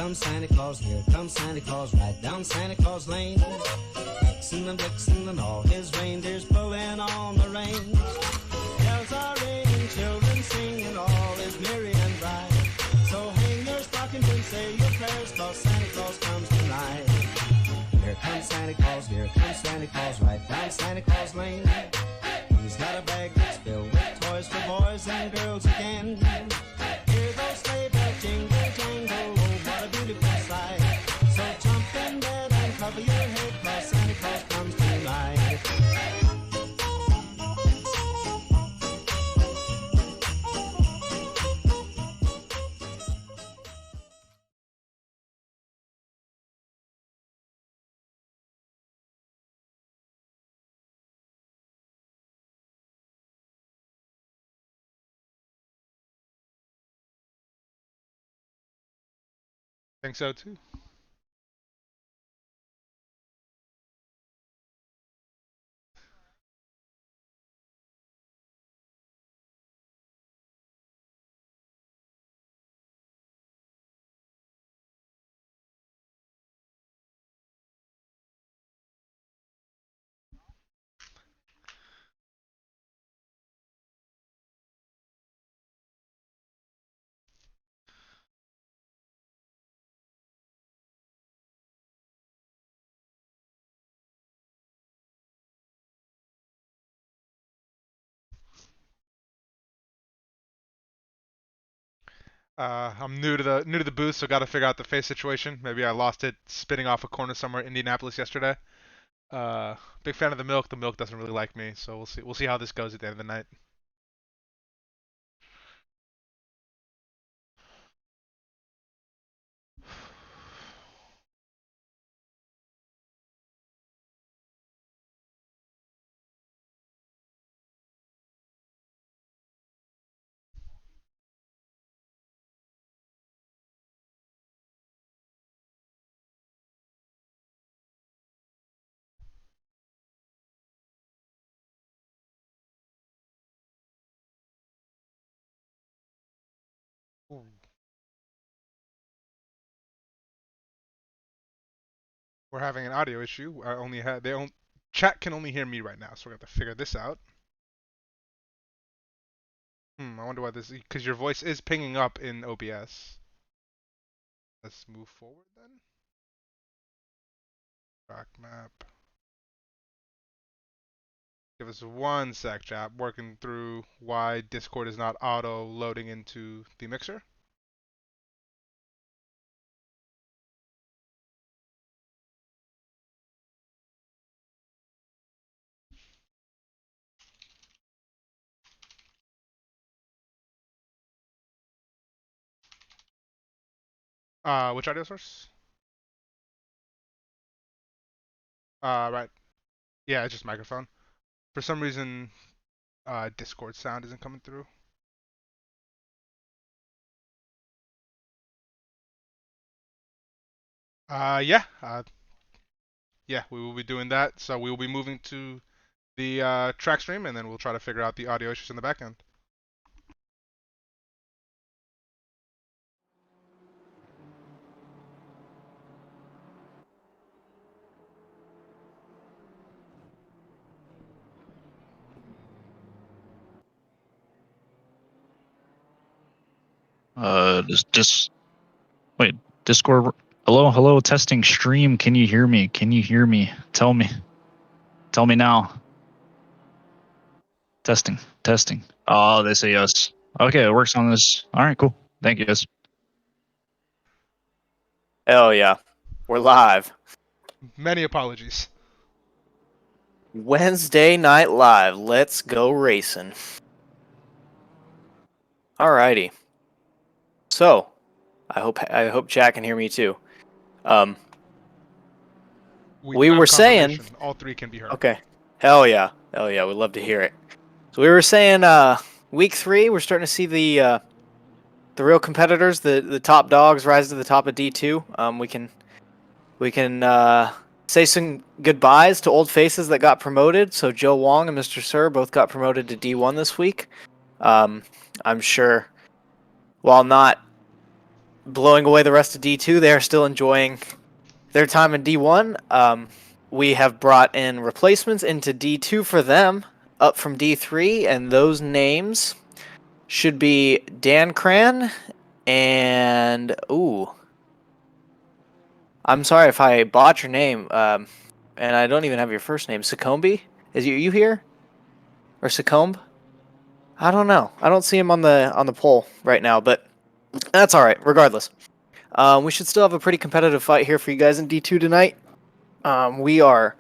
comes Santa Claus, here comes Santa Claus, right down Santa Claus Lane. Vixen and all his reindeers pulling on the reins. Bells are ringing, children singing, all is merry and bright. So hang your stockings and say your prayers, 'cause Santa Claus comes tonight. Here comes Santa Claus, here comes Santa Claus, right down Santa Claus Lane. He's got a bag that's filled with toys for boys and girls again. Hear those sleigh bells jingle, jangle, oh, what a beautiful sight. So jump in bed and cover your head, 'cause Santa Claus comes tonight. Think so too. I'm new to the booth, so got to figure out the face situation. Maybe I lost it spinning off a corner somewhere in Indianapolis yesterday. Big fan of the milk. The milk doesn't really like me, so we'll see. We'll see how this goes at the end of the night. Ooh. We're having an audio issue. I only had chat can only hear me right now, so we're gonna have to figure this out. I wonder why this. Because your voice is pinging up in OBS. Let's move forward then. Track map. Give us one sec, chat. Working through why Discord is not auto loading into the mixer. Which audio source? Right. Yeah, it's just microphone. For some reason, Discord sound isn't coming through. Yeah. Yeah, we will be doing that. So we will be moving to the track stream, and then we'll try to figure out the audio issues in the back end. Wait, Discord. Hello, testing stream. Can you hear me? Tell me now. Testing. Oh, they say yes. Okay, it works on this. All right, cool. Thank you, guys. Hell yeah. We're live. Many apologies. Wednesday Night Live. Let's go racing. Alrighty. So, I hope chat can hear me too. We were saying all three can be heard. Okay. Hell yeah. We'd love to hear it. So we were saying week 3 we're starting to see the real competitors, the top dogs rise to the top of D2. We can say some goodbyes to old faces that got promoted. So Joe Wong and Mr. Sir both got promoted to D1 this week. I'm sure, while not blowing away the rest of D2. They are still enjoying their time in D1. We have brought in replacements into D2 for them, up from D3, and those names should be Dan Cran and I'm sorry if I botched your name, and I don't even have your first name. Succombi? Is you here? Or Succomb? I don't know. I don't see him on the poll right now, but that's all right. Regardless, we should still have a pretty competitive fight here for you guys in D2 tonight. We are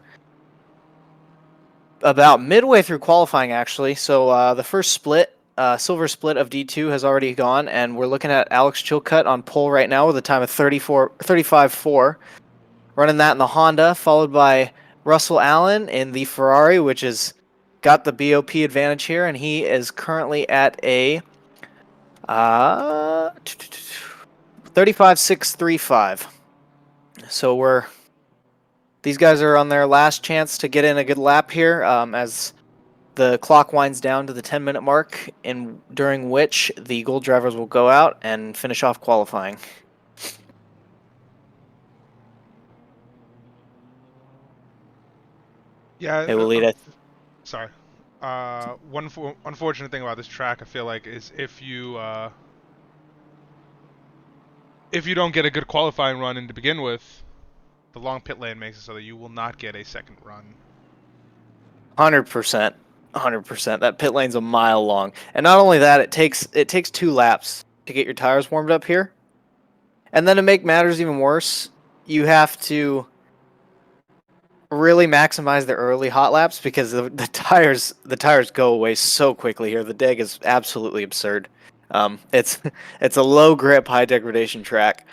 about midway through qualifying, actually. So the first split, silver split of D2 has already gone, and we're looking at Alex Chilcutt on pole right now with a time of 35.4. Running that in the Honda, followed by Russell Allen in the Ferrari, which has got the BOP advantage here, and he is currently at a 35.635. So these guys are on their last chance to get in a good lap here, as the clock winds down to the 10-minute mark, during which the gold drivers will go out and finish off qualifying. Yeah. It will lead it. Sorry. One unfortunate thing about this track, I feel like, is if you don't get a good qualifying run to begin with, the long pit lane makes it so that you will not get a second run. 100%. 100%. That pit lane's a mile long. And not only that, it takes 2 laps to get your tires warmed up here. And then to make matters even worse, you have to really maximize the early hot laps because the tires go away so quickly here. The deg is absolutely absurd. It's a low grip, high degradation track,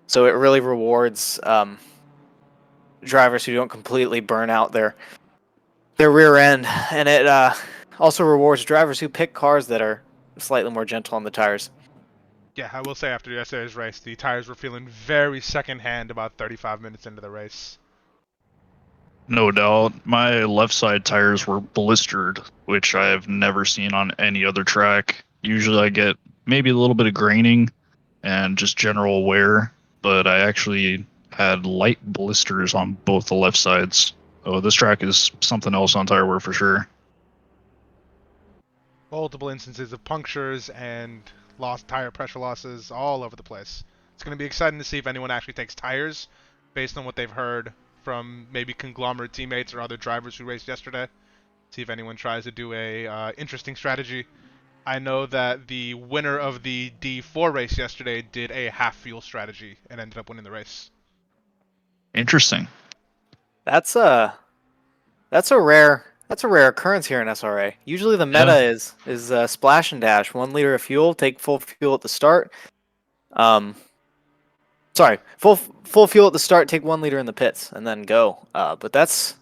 so it really rewards drivers who don't completely burn out their rear end, and it also rewards drivers who pick cars that are slightly more gentle on the tires. Yeah, I will say after yesterday's race, the tires were feeling very secondhand about 35 minutes into the race. No doubt. My left side tires were blistered, which I have never seen on any other track. Usually I get maybe a little bit of graining and just general wear, but I actually had light blisters on both the left sides. Oh, this track is something else on tire wear for sure. Multiple instances of punctures and lost tire pressure losses all over the place. It's going to be exciting to see if anyone actually takes tires based on what they've heard from maybe conglomerate teammates or other drivers who raced yesterday. See if anyone tries to do a interesting strategy. I know that the winner of the D4 race yesterday did a half fuel strategy and ended up winning the race. Interesting. That's a rare occurrence here in SRA. Usually the meta is splash and dash, 1 liter of fuel, take full fuel at the start. Full fuel at the start, take 1 liter in the pits, and then go. But that's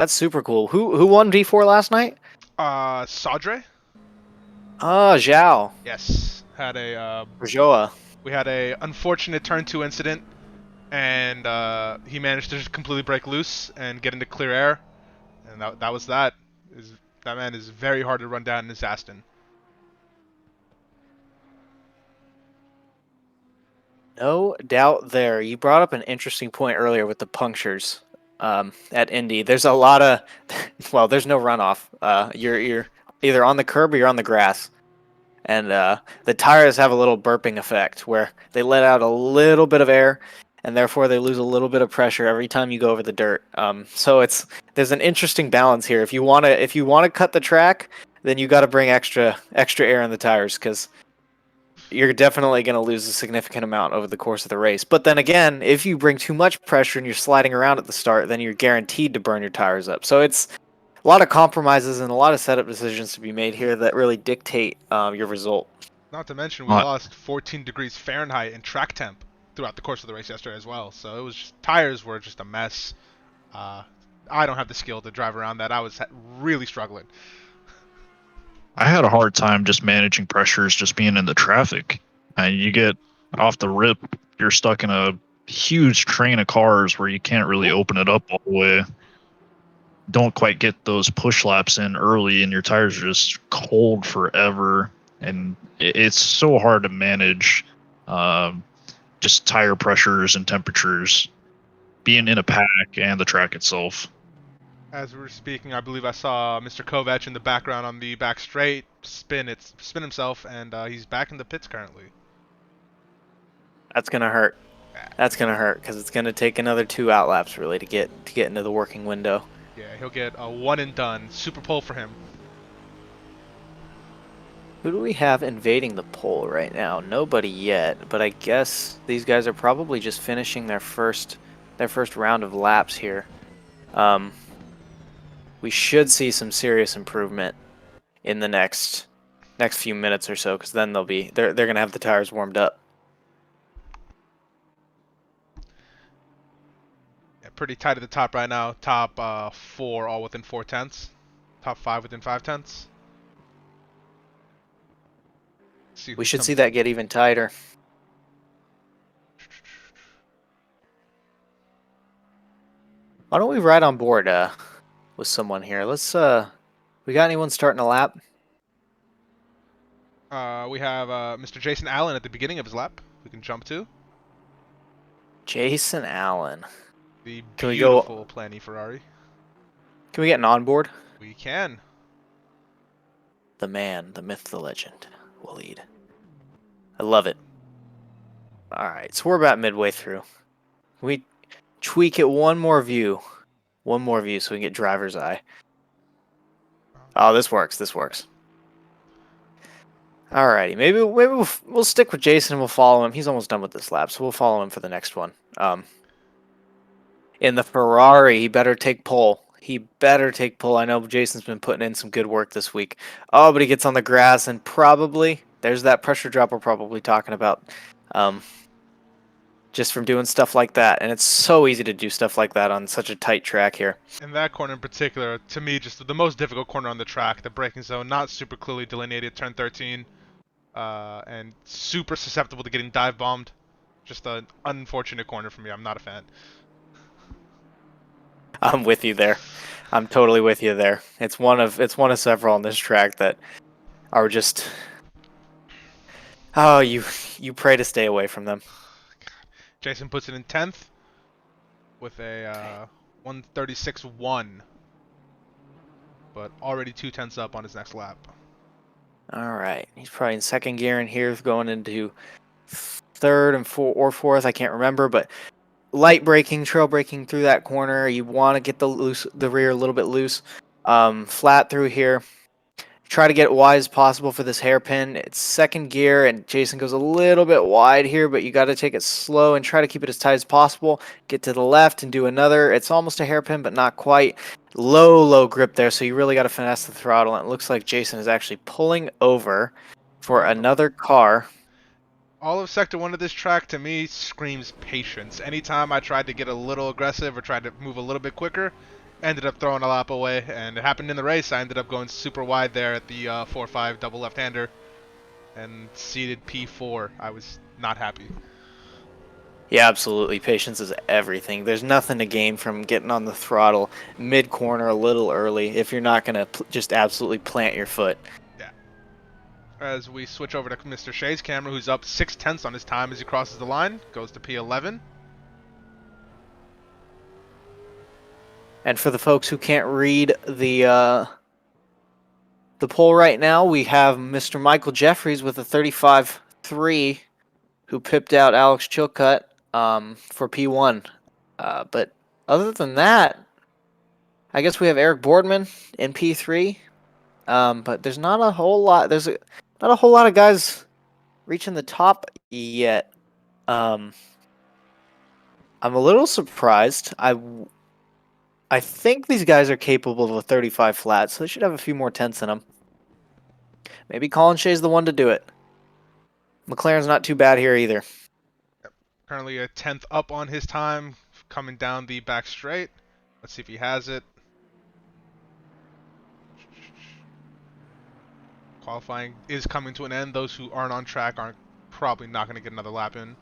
super cool. Who won D4 last night? Sadre? Zhao. Yes. Had a Rajoa. we had a unfortunate turn 2 incident, and he managed to just completely break loose and get into clear air, and that was that. That man is very hard to run down in his Aston. No doubt there. You brought up an interesting point earlier with the punctures at Indy. There's a lot of, well, there's no runoff. You're either on the curb or you're on the grass. And the tires have a little burping effect where they let out a little bit of air, and therefore they lose a little bit of pressure every time you go over the dirt. So there's an interesting balance here. If you wanna cut the track, then you got to bring extra air in the tires because you're definitely going to lose a significant amount over the course of the race. But then again, if you bring too much pressure and you're sliding around at the start, then you're guaranteed to burn your tires up. So it's a lot of compromises and a lot of setup decisions to be made here that really dictate your result. Not to mention, we lost 14 degrees Fahrenheit in track temp throughout the course of the race yesterday as well. So it was tires were just a mess. I don't have the skill to drive around that. I was really struggling. I had a hard time just managing pressures, just being in the traffic. And you get off the rip, you're stuck in a huge train of cars where you can't really open it up all the way. Don't quite get those push laps in early, and your tires are just cold forever. And it's so hard to manage just tire pressures and temperatures, being in a pack and the track itself. As we were speaking, I believe I saw Mr. Kovac in the background on the back straight spin himself, and he's back in the pits currently. That's gonna hurt. That's gonna hurt because it's gonna take another 2 outlaps really to get into the working window. Yeah, he'll get a one and done. Super pole for him. Who do we have invading the pole right now? Nobody yet, but I guess these guys are probably just finishing their first round of laps here. We should see some serious improvement in the next few minutes or so, because then they're gonna have the tires warmed up. Yeah, pretty tight at the top right now. Top 4 all within 4/10. Top 5 within 5/10. We should see that get even tighter. Why don't we ride on board with someone here? Let's we got anyone starting a lap? We have Mr. Jason Allen at the beginning of his lap. We can jump to Jason Allen. the Can we beautiful Planny Ferrari. Can we get an onboard? We can. The man, the myth, the legend, Waleed. I love it. All right, so we're about midway through. We tweak it one more view so we can get driver's eye. Oh, this works. This works. Alrighty, maybe we'll stick with Jason and we'll follow him. He's almost done with this lap, so we'll follow him for the next one. In the Ferrari, he better take pole. He better take pole. I know Jason's been putting in some good work this week. Oh, but he gets on the grass and probably there's that pressure drop we're probably talking about. Just from doing stuff like that, and it's so easy to do stuff like that on such a tight track here. In that corner in particular, to me, just the most difficult corner on the track. The braking zone, not super clearly delineated, turn 13. And super susceptible to getting dive bombed. Just an unfortunate corner for me. I'm not a fan. I'm with you there. I'm totally with you there. It's one of several on this track that are just you pray to stay away from them. Jason puts it in 10th with a 136.1, but already 2/10 up on his next lap. All right, he's probably in second gear in here, going into third and fourth. I can't remember, but light braking, trail braking through that corner. You want to get the rear a little bit loose. Flat through here. Try to get wide as possible for this hairpin. It's second gear, and Jason goes a little bit wide here, but you got to take it slow and try to keep it as tight as possible. Get to the left and do another. It's almost a hairpin, but not quite. Low grip there, so you really got to finesse the throttle, and it looks like Jason is actually pulling over for another car. All of Sector 1 of this track, to me, screams patience. Anytime I tried to get a little aggressive or tried to move a little bit quicker, ended up throwing a lap away, and it happened in the race. I ended up going super wide there at the 4-5 double left-hander and seated P4. I was not happy. Yeah, absolutely. Patience is everything. There's nothing to gain from getting on the throttle mid-corner a little early if you're not going to just absolutely plant your foot. Yeah. As we switch over to Mr. Shea's camera, who's up 6/10 on his time as he crosses the line, goes to P11. And for the folks who can't read the poll right now, we have Mr. Michael Jeffries with a 35.3 who pipped out Alex Chilcutt for P1. But other than that, I guess we have Eric Boardman in P3. But there's not a whole lot. There's not a whole lot of guys reaching the top yet. I'm a little surprised. I think these guys are capable of a 35 flat, so they should have a few more tenths in them. Maybe Colin Shea's the one to do it. McLaren's not too bad here either. Currently a 10th up on his time, coming down the back straight. Let's see if he has it. Qualifying is coming to an end. Those who aren't on track aren't probably not going to get another lap in.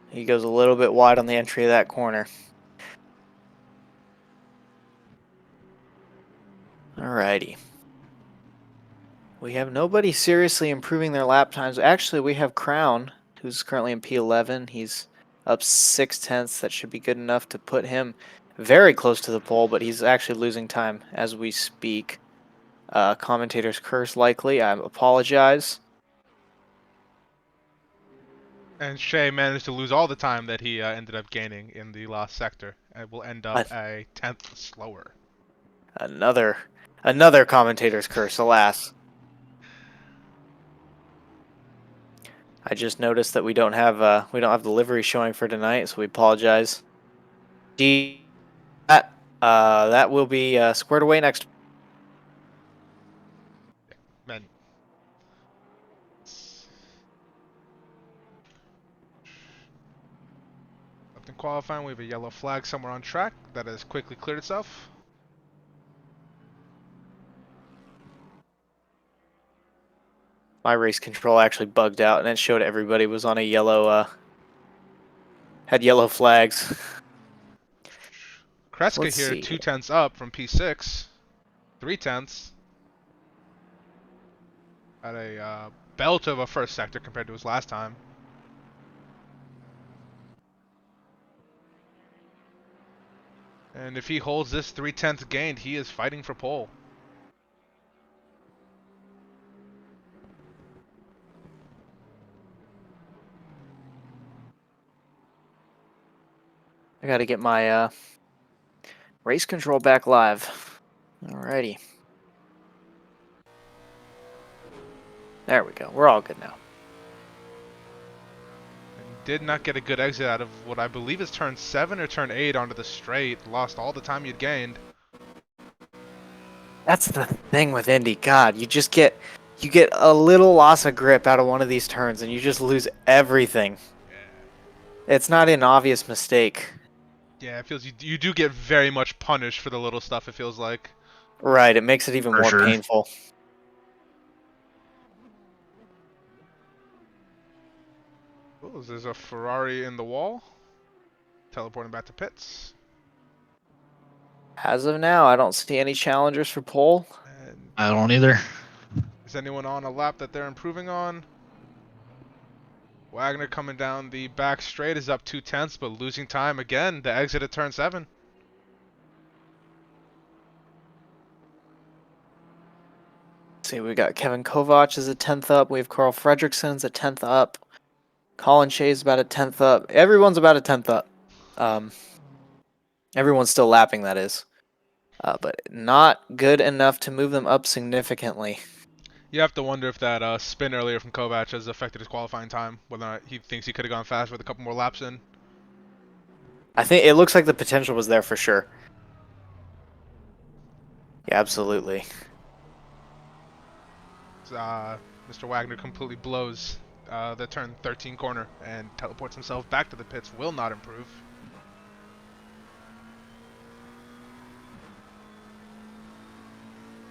He goes a little bit wide on the entry of that corner. Alrighty. We have nobody seriously improving their lap times. Actually, we have Crown, who's currently in P11. He's up 6/10. That should be good enough to put him very close to the pole, but he's actually losing time as we speak. Commentator's curse likely. I apologize. And Shea managed to lose all the time that he ended up gaining in the last sector, and will end up a 10th slower. Another commentator's curse, alas. I just noticed that we don't have the livery showing for tonight, so we apologize. That will be squared away next. Man. Up in qualifying, we have a yellow flag somewhere on track that has quickly cleared itself. My race control actually bugged out, and it showed everybody was on a yellow, had yellow flags. Kreska Let's here, see. 2/10 up from P6, 3/10. At a belt of a first sector compared to his last time. And if he holds this 3/10 gained, he is fighting for pole. I gotta get my race control back live. Alrighty. There we go. We're all good now. And did not get a good exit out of what I believe is turn 7 or turn 8 onto the straight. Lost all the time you'd gained. That's the thing with Indy. God, you get a little loss of grip out of one of these turns, and you just lose everything. It's not an obvious mistake. Yeah, it feels you do get very much punished for the little stuff, it feels like. Right, it makes it even For more sure. painful. Oh, there's a Ferrari in the wall. Teleporting back to pits. As of now, I don't see any challengers for pole. And I don't either. is anyone on a lap that they're improving on? Wagner coming down the back straight is up 2/10, but losing time again. The exit at turn 7. See, we got Kevin Kovac is a 10th up. We have Carl Fredrickson's a 10th up. Colin Shea's about a 10th up. Everyone's about a 10th up. Everyone's still lapping, that is. But not good enough to move them up significantly. You have to wonder if that spin earlier from Kovac has affected his qualifying time. Whether or not he thinks he could have gone faster with a couple more laps in. I think it looks like the potential was there for sure. Yeah, absolutely. Mr. Wagner completely blows the turn 13 corner and teleports himself back to the pits. Will not improve.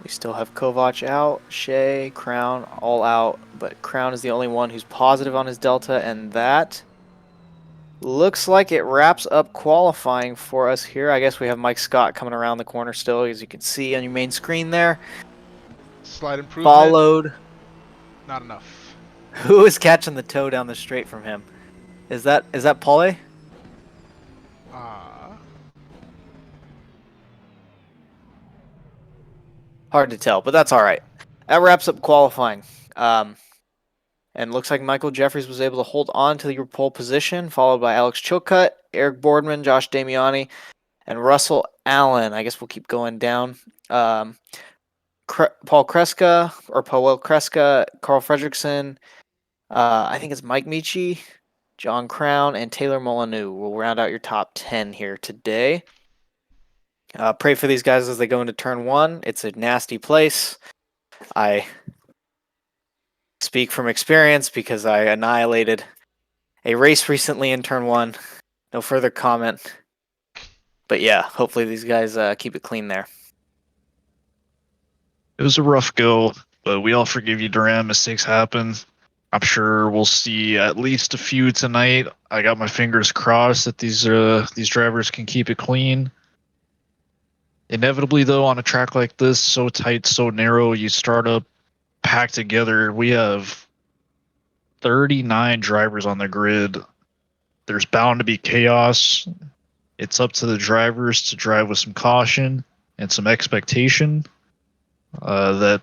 We still have Kovac out, Shea, Crown, all out, but Crown is the only one who's positive on his Delta, and that looks like it wraps up qualifying for us here. I guess we have Mike Scott coming around the corner still, as you can see on your main screen there. Slight improvement. Followed. Not enough. Who is catching the toe down the straight from him? Is that Paulie? Hard to tell, but that's all right. That wraps up qualifying. And looks like Michael Jeffries was able to hold on to your pole position, followed by Alex Chilcutt, Eric Boardman, Josh Damiani, and Russell Allen. I guess we'll keep going down. Paul Kreska, Carl Fredrickson, I think it's Mike Michi, John Crown, and Taylor Molyneux will round out your top 10 here today. Pray for these guys as they go into turn 1. It's a nasty place. I speak from experience because I annihilated a race recently in turn 1. No further comment. But yeah, hopefully these guys keep it clean there. It was a rough go, but we all forgive you, Duran. Mistakes happen. I'm sure we'll see at least a few tonight. I got my fingers crossed that these drivers can keep it clean. Inevitably, though, on a track like this, so tight, so narrow, you start up packed together. We have 39 drivers on the grid. There's bound to be chaos. It's up to the drivers to drive with some caution and some expectation that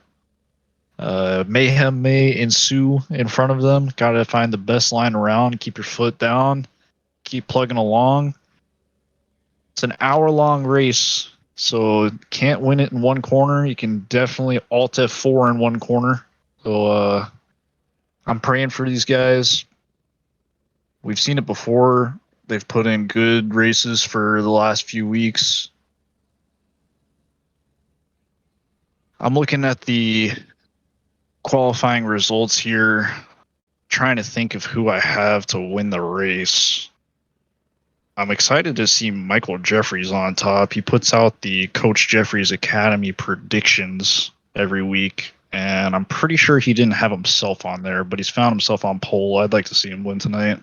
mayhem may ensue in front of them. Got to find the best line around. Keep your foot down. Keep plugging along. It's an hour-long race, so can't win it in one corner. You can definitely Alt F4 in one corner. So I'm praying for these guys. We've seen it before. They've put in good races for the last few weeks. I'm looking at the qualifying results here, trying to think of who I have to win the race. I'm excited to see Michael Jeffries on top. He puts out the Coach Jeffries Academy predictions every week, and I'm pretty sure he didn't have himself on there, but he's found himself on pole. I'd like to see him win tonight.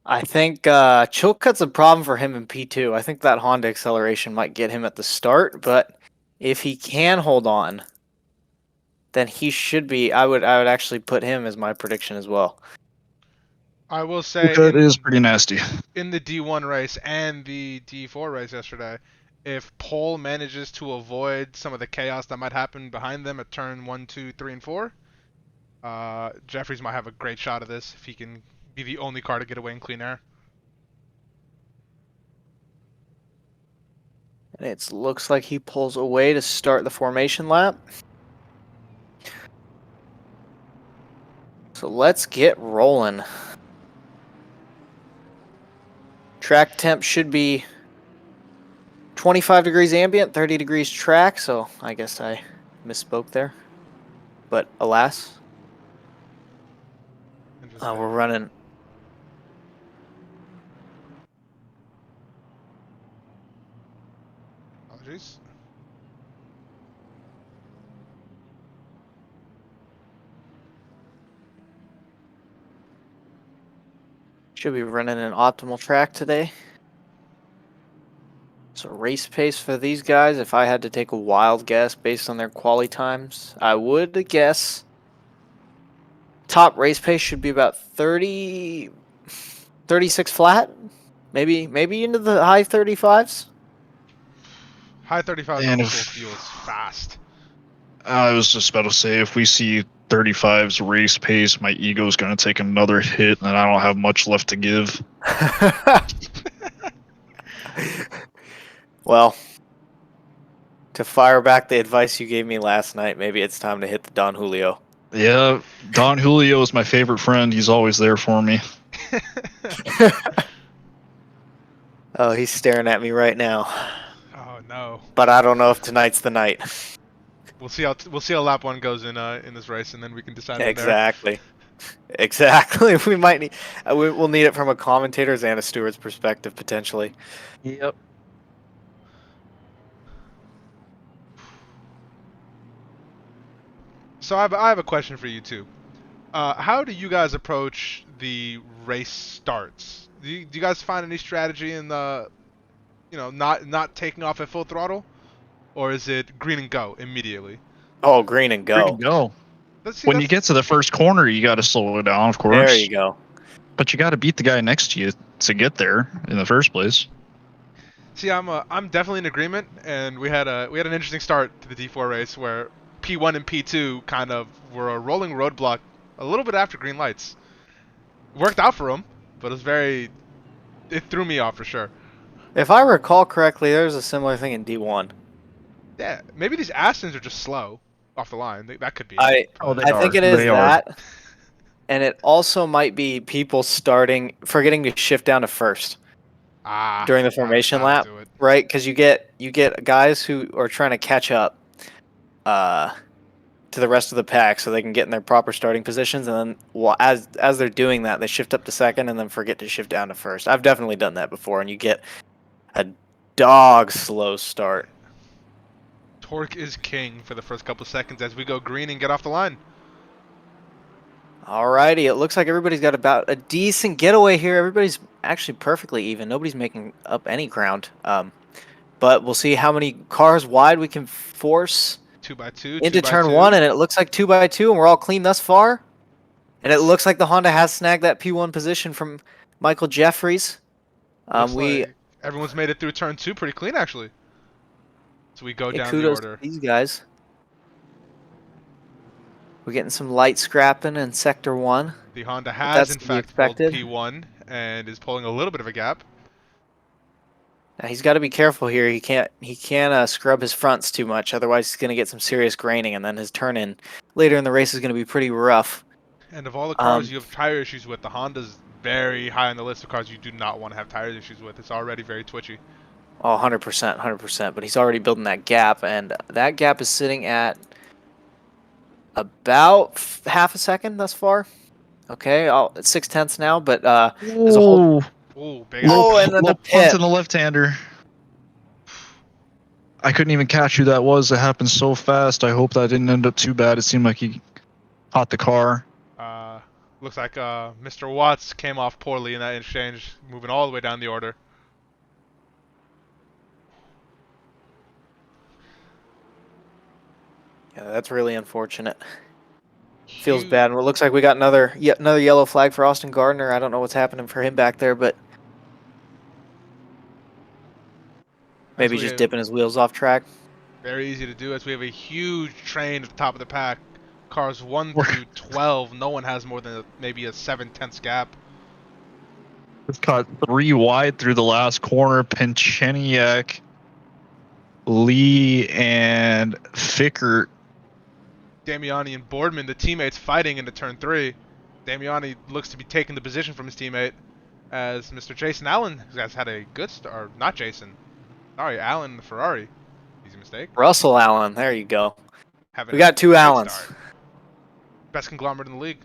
I think Chilcutt's a problem for him in P2. I think that Honda acceleration might get him at the start, but if he can hold on, then he should be. I would actually put him as my prediction as well. I will say That is pretty nasty. In the D1 race and the D4 race yesterday, if Pole manages to avoid some of the chaos that might happen behind them at turn 1, 2, 3, and 4, Jeffries might have a great shot of this if he can be the only car to get away in clean air. And it looks like he pulls away to start the formation lap. So let's get rolling. Track temp should be 25 degrees ambient, 30 degrees track, so I guess I misspoke there. But alas, we're running. Apologies. Should be running an optimal track today. So race pace for these guys, if I had to take a wild guess based on their quali times, I would guess top race pace should be about 30, 36 flat, maybe into the high 35s. High 35 And vehicle feels fast. I was just about to say, if we see 35's race pace, my ego's going to take another hit, and I don't have much left to give. Well, to fire back the advice you gave me last night, maybe it's time to hit the Don Julio. Yeah, Don Julio is my favorite friend. He's always there for me. Oh, he's staring at me right now. Oh no! But I don't know if tonight's the night. We'll see how lap 1 goes in this race, and then we can decide. Exactly. Exactly. We might need. We'll need it from a commentator's and a steward's perspective potentially. Yep. So I have a question for you too. How do you guys approach the race starts? Do you guys find any strategy in the, not taking off at full throttle, or is it green and go immediately? Oh, green and go. Green and go. When you get to the first corner, you got to slow it down, of course. There you go. But you got to beat the guy next to you to get there in the first place. See, I'm definitely in agreement, and we had an interesting start to the D4 race where P1 and P2 kind of were a rolling roadblock a little bit after green lights. Worked out for them, but it threw me off for sure. If I recall correctly, there's a similar thing in D1. Yeah, maybe these Astons are just slow off the line. That could be. I think it is that, and it also might be people forgetting to shift down to first during the formation lap, right? Because you get guys who are trying to catch up to the rest of the pack so they can get in their proper starting positions, and then as they're doing that, they shift up to second and then forget to shift down to first. I've definitely done that before, and you get a dog slow start. Torque is king for the first couple of seconds as we go green and get off the line. Alrighty, it looks like everybody's got about a decent getaway here. Everybody's actually perfectly even. Nobody's making up any ground. But we'll see how many cars wide we can force. 2x2, into turn 2x2. 1, and it looks like 2x2, and we're all clean thus far. And it looks like the Honda has snagged that P1 position from Michael Jeffries. Looks like everyone's made it through turn 2 pretty clean, actually. So we go down the kudos order. to these guys. We're getting some light scrapping in Sector 1. The Honda But has, that's in to be fact, pulled expected. P1 and is pulling a little bit of a gap. Now he's got to be careful here. He can't scrub his fronts too much, otherwise he's going to get some serious graining, and then his turn in later in the race is going to be pretty rough. And of all the cars you have tire issues with, the Honda's very high on the list of cars you do not want to have tire issues with. It's already very twitchy. Oh, 100%, 100%. But he's already building that gap, and that gap is sitting at about half a second thus far. Okay, it's 6/10 now, but there's a whole. Ooh, big Oh, and then the punt pit. in the left-hander. I couldn't even catch who that was. It happened so fast. I hope that didn't end up too bad. It seemed like he caught the car. Looks like Mr. Watts came off poorly in that exchange, moving all the way down the order. Yeah, that's really unfortunate. Feels bad. Well, it looks like we got another yellow flag for Austin Gardner. I don't know what's happening for him back there, but maybe just dipping his wheels off track. Very easy to do, as we have a huge train at the top of the pack. Cars 1 through 12. No one has more than maybe a 7/10 gap. It's caught 3 wide through the last corner. Pencheniak, Lee, and Fickert. Damiani and Boardman, the teammates, fighting into turn 3. Damiani looks to be taking the position from his teammate, as Mr. Jason Allen has had a good start. Or not Jason. Sorry, Allen, the Ferrari. Easy mistake. Russell Allen. There you go. Having We got 2 Allens. Start. Best conglomerate in the league.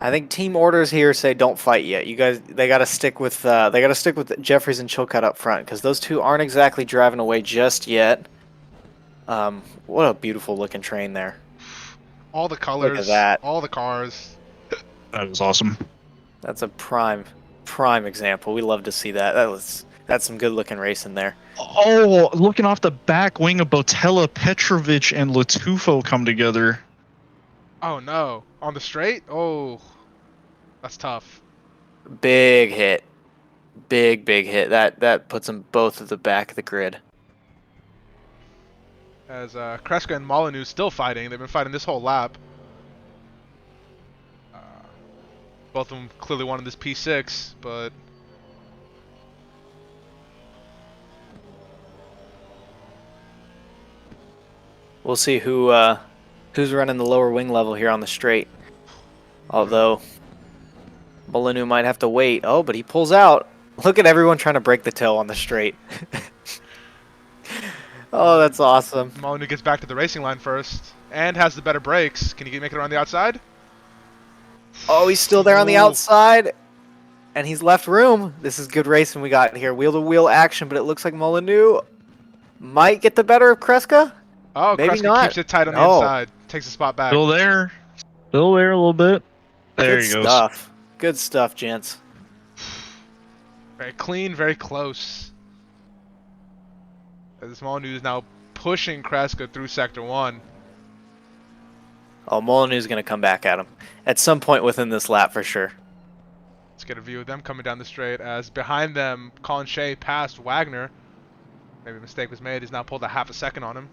I think team orders here say don't fight yet. You guys, they got to stick with Jeffries and Chilcutt up front, because those two aren't exactly driving away just yet. What a beautiful looking train there. All the colors, look at that. All the cars. That is awesome. That's a prime example. We love to see that. That's some good looking racing there. Oh, looking off the back wing of Botella, Petrovic, and Latufo come together. Oh no, on the straight? Oh, that's tough. Big hit. Big hit. That puts them both at the back of the grid. As Kreska and Molyneux still fighting. They've been fighting this whole lap. Both of them clearly wanted this P6, but we'll see who's running the lower wing level here on the straight. Although Molyneux might have to wait. Oh, but he pulls out. Look at everyone trying to break the tail on the straight. Oh, that's awesome. Molyneux gets back to the racing line first and has the better brakes. Can he make it around the outside? Oh, he's still there on the outside, and he's left room. This is good racing we got here. Wheel-to-wheel action, but it looks like Molyneux might get the better of Kreska. Oh, maybe Kreska not. keeps it tight on the inside. Takes a spot back. Still there a little bit. There he goes. Stuff. Good stuff, gents. Very clean, very close. As Molyneux is now pushing Kreska through Sector 1. Oh, Molyneux is going to come back at him at some point within this lap for sure. Let's get a view of them coming down the straight, as behind them, Colin Shea passed Wagner. Maybe a mistake was made. He's now pulled a half a second on him.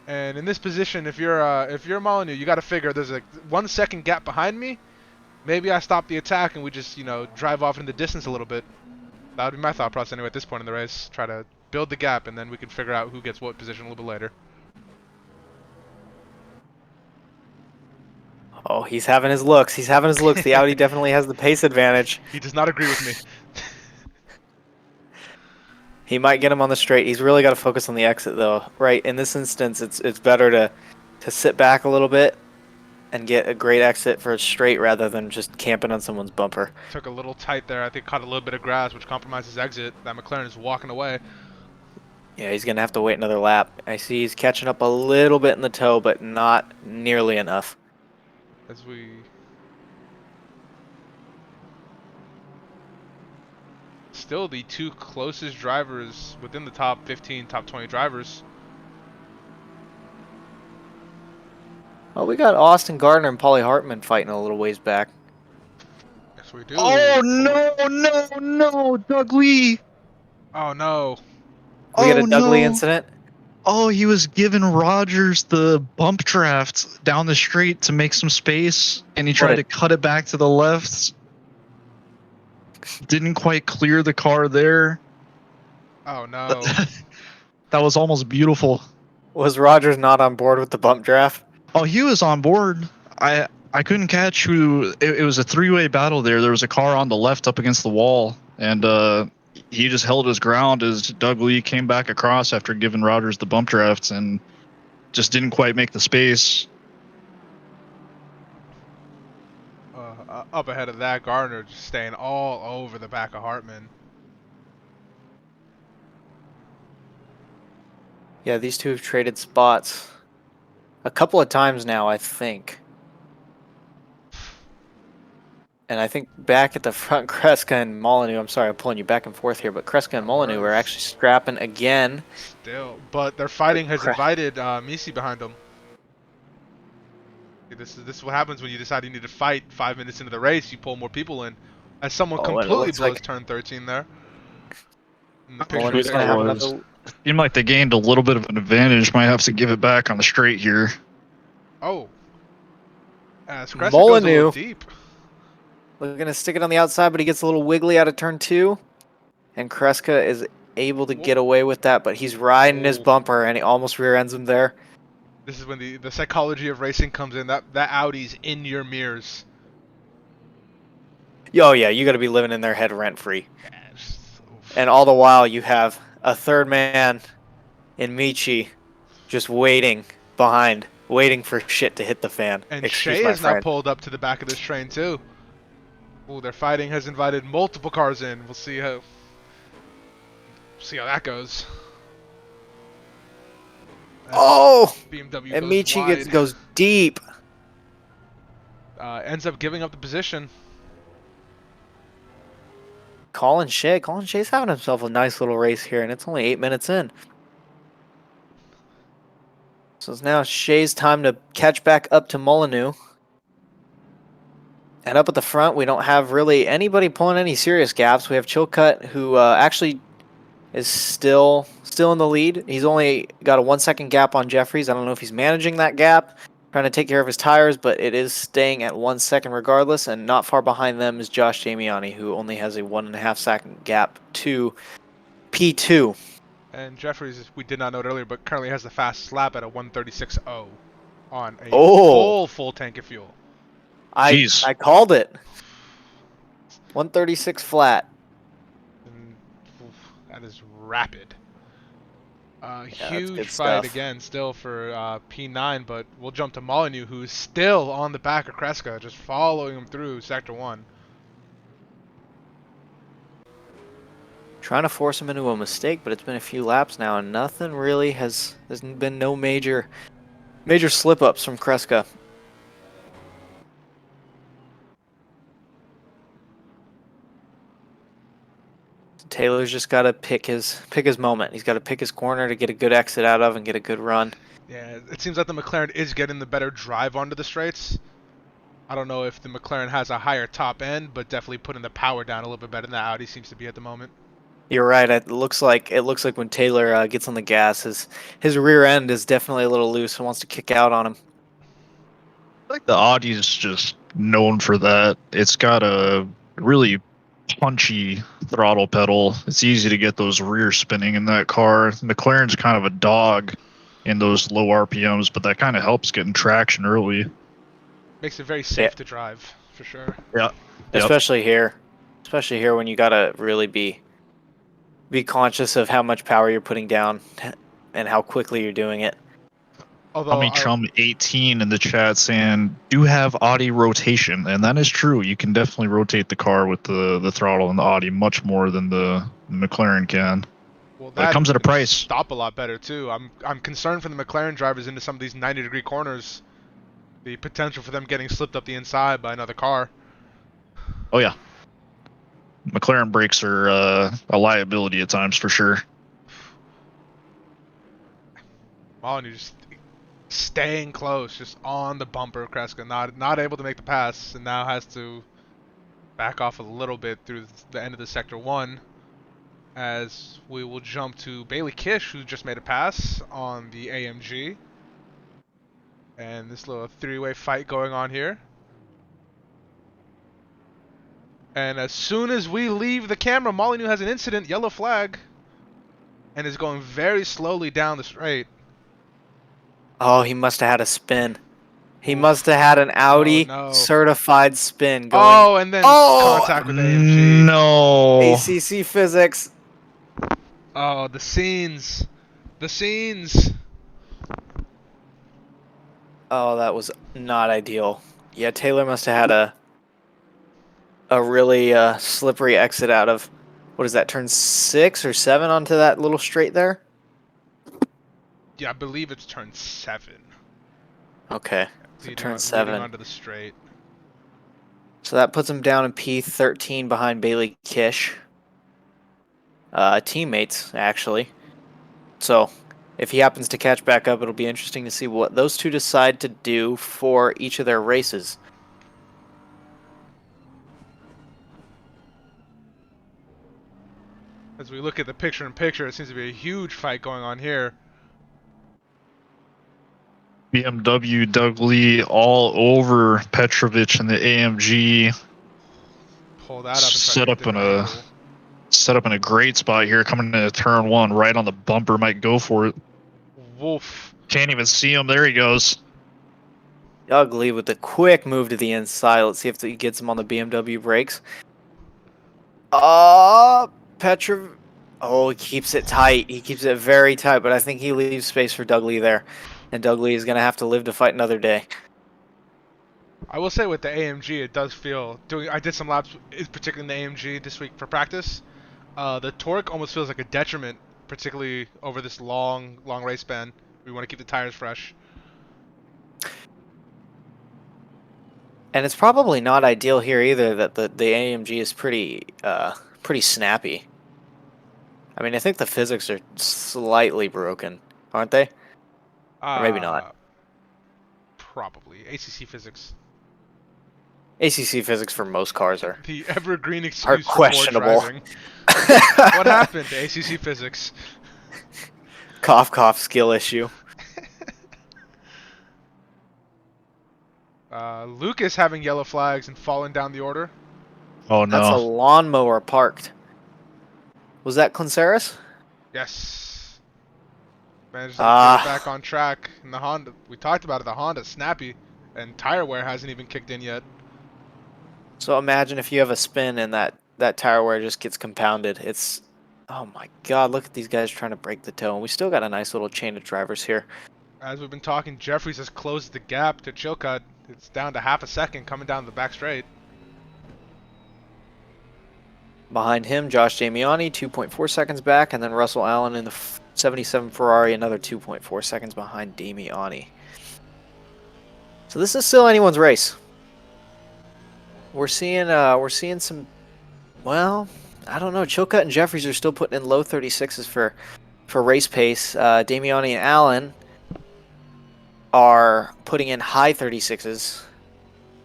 And in this position, if you're Molyneux, you got to figure there's a 1 second gap behind me. Maybe I stop the attack and we just, drive off in the distance a little bit. That would be my thought process anyway at this point in the race. Try to build the gap, and then we can figure out who gets what position a little bit later. Oh, he's having his looks. The Audi definitely has the pace advantage. He does not agree with me. He might get him on the straight. He's really got to focus on the exit, though. Right, in this instance, it's better to sit back a little bit and get a great exit for a straight rather than just camping on someone's bumper. Took a little tight there. I think caught a little bit of grass, which compromised his exit. That McLaren is walking away. Yeah, he's going to have to wait another lap. I see he's catching up a little bit in the toe, but not nearly enough. As we still the two closest drivers within the top 15, top 20 drivers. Oh, we got Austin Gardner and Paulie Hartman fighting a little ways back. Yes, we do. Oh no, Doug Lee! Oh no. We got Oh a Dudley no! incident. Oh, he was giving Rogers the bump draft down the straight to make some space, and he tried to cut it back to the left. Didn't quite clear the car there. Oh no. That was almost beautiful. Was Rogers not on board with the bump draft? Oh, he was on board. I couldn't catch who. It was a three-way battle there. There was a car on the left up against the wall, and he just held his ground as Doug Lee came back across after giving Rogers the bump drafts and just didn't quite make the space. Up ahead of that, Gardner just staying all over the back of Hartman. Yeah, these two have traded spots a couple of times now, I think. And I think back at the front, Kreska and Molyneux, I'm sorry, I'm pulling you back and forth here, but Kreska and Molyneux are actually scrapping again. Still, but their fighting has invited Misi behind them. This is what happens when you decide you need to fight 5 minutes into the race. You pull more people in. As someone completely blows turn 13 there. Seemed like they gained a little bit of an advantage. Might have to give it back on the straight here. Oh. As Kreska Molyneux goes a little deep. We're going to stick it on the outside, but he gets a little wiggly out of turn 2. And Kreska is able to get away with that, but he's riding his bumper, and he almost rear ends him there. This is when the psychology of racing comes in. That Audi's in your mirrors. Oh, yeah, you got to be living in their head rent-free. And all the while, you have a third man in Michi just waiting behind, waiting for shit to hit the fan. And Shea is now pulled up to the back of this train, too. Ooh, their fighting has invited multiple cars in. We'll see how that goes. Oh! BMW and goes Michi wide. goes deep. Ends up giving up the position. Colin Shea's having himself a nice little race here, and it's only 8 minutes in. So it's now Shea's time to catch back up to Molyneux. And up at the front, we don't have really anybody pulling any serious gaps. We have Chilcutt, who actually is still in the lead. He's only got a 1 second gap on Jeffries. I don't know if he's managing that gap, trying to take care of his tires, but it is staying at 1 second regardless. And not far behind them is Josh Damiani, who only has a 1.5 second gap to P2. And Jeffries, we did not note earlier, but currently has the fast lap at a 136.0 on a full tank of fuel. I called it. 136 flat. And, that is rapid. Huge fight stuff. again still for P9, but we'll jump to Molyneux, who's still on the back of Kreska, just following him through Sector 1. Trying to force him into a mistake, but it's been a few laps now, and nothing really there's been no major slip-ups from Kreska. Taylor's just got to pick his moment. He's got to pick his corner to get a good exit out of and get a good run. Yeah, it seems like the McLaren is getting the better drive onto the straights. I don't know if the McLaren has a higher top end, but definitely putting the power down a little bit better than the Audi seems to be at the moment. You're right. It looks like when Taylor gets on the gas, his rear end is definitely a little loose and wants to kick out on him. I think the Audi is just known for that. It's got a really punchy throttle pedal. It's easy to get those rear spinning in that car. McLaren's kind of a dog in those low RPMs, but that kind of helps getting traction early. Makes it very safe to drive, for sure. Yeah. Especially here when you gotta really be conscious of how much power you're putting down and how quickly you're doing it. Although Tommy Chum 18 in the chat saying, do have Audi rotation, and that is true. You can definitely rotate the car with the throttle in the Audi much more than the McLaren can. Well, but it comes at a price. Stop a lot better too. I'm concerned for the McLaren drivers into some of these 90-degree corners. The potential for them getting slipped up the inside by another car. Oh yeah. McLaren brakes are a liability at times for sure. Molyneux just staying close, just on the bumper. Kreska not able to make the pass, and now has to back off a little bit through the end of the sector 1. As we will jump to Bailey Kish, who just made a pass on the AMG. And this little three-way fight going on here. And as soon as we leave the camera, Molyneux has an incident, yellow flag, and is going very slowly down the straight. Oh, he must have had a spin. He must have had an Audi certified spin going. Oh, and then contact with AMG. No. ACC physics. Oh, the scenes. The scenes. Oh, that was not ideal. Yeah, Taylor must have had a really slippery exit out of, what is that, turn 6 or 7 onto that little straight there? Yeah, I believe it's turn 7. Okay, so turn 7. Onto the straight. So that puts him down in P13 behind Bailey Kish. Teammates, actually. So, if he happens to catch back up, it'll be interesting to see what those two decide to do for each of their races. As we look at the picture-in-picture, it seems to be a huge fight going on here. BMW Doug Lee all over Petrovich and the AMG. Pull that up and set up in a great spot here, coming into turn 1, right on the bumper, might go for it. Woof. Can't even see him. There he goes. Doug Lee with a quick move to the inside. Let's see if he gets him on the BMW brakes. Petrov. Oh, he keeps it tight. He keeps it very tight, but I think he leaves space for Doug Lee there. And Doug Lee is going to have to live to fight another day. I will say with the AMG, it does feel... I did some laps, particularly in the AMG this week for practice. The torque almost feels like a detriment, particularly over this long race span. We want to keep the tires fresh. And it's probably not ideal here either that the AMG is pretty snappy. I mean, I think the physics are slightly broken, aren't they? Or maybe not. Probably. ACC physics. ACC physics for most cars are the evergreen excuse for questionable. poor driving. What happened to ACC physics? Cough, skill issue. Lucas having yellow flags and falling down the order. Oh no. That's a lawnmower parked. Was that Clanceris? Yes. Managed to get back on track in the Honda. We talked about it, the Honda snappy, and tire wear hasn't even kicked in yet. So imagine if you have a spin and that tire wear just gets compounded. It's, oh my god, look at these guys trying to break the toe. And we still got a nice little chain of drivers here. As we've been talking, Jeffries has closed the gap to Chilcutt. It's down to half a second coming down the back straight. Behind him, Josh Damiani, 2.4 seconds back, and then Russell Allen in the 77 Ferrari, another 2.4 seconds behind Damiani. So this is still anyone's race. We're seeing some, well, I don't know. Chilcutt and Jeffries are still putting in low 36s for race pace. Damiani and Allen are putting in high 36s.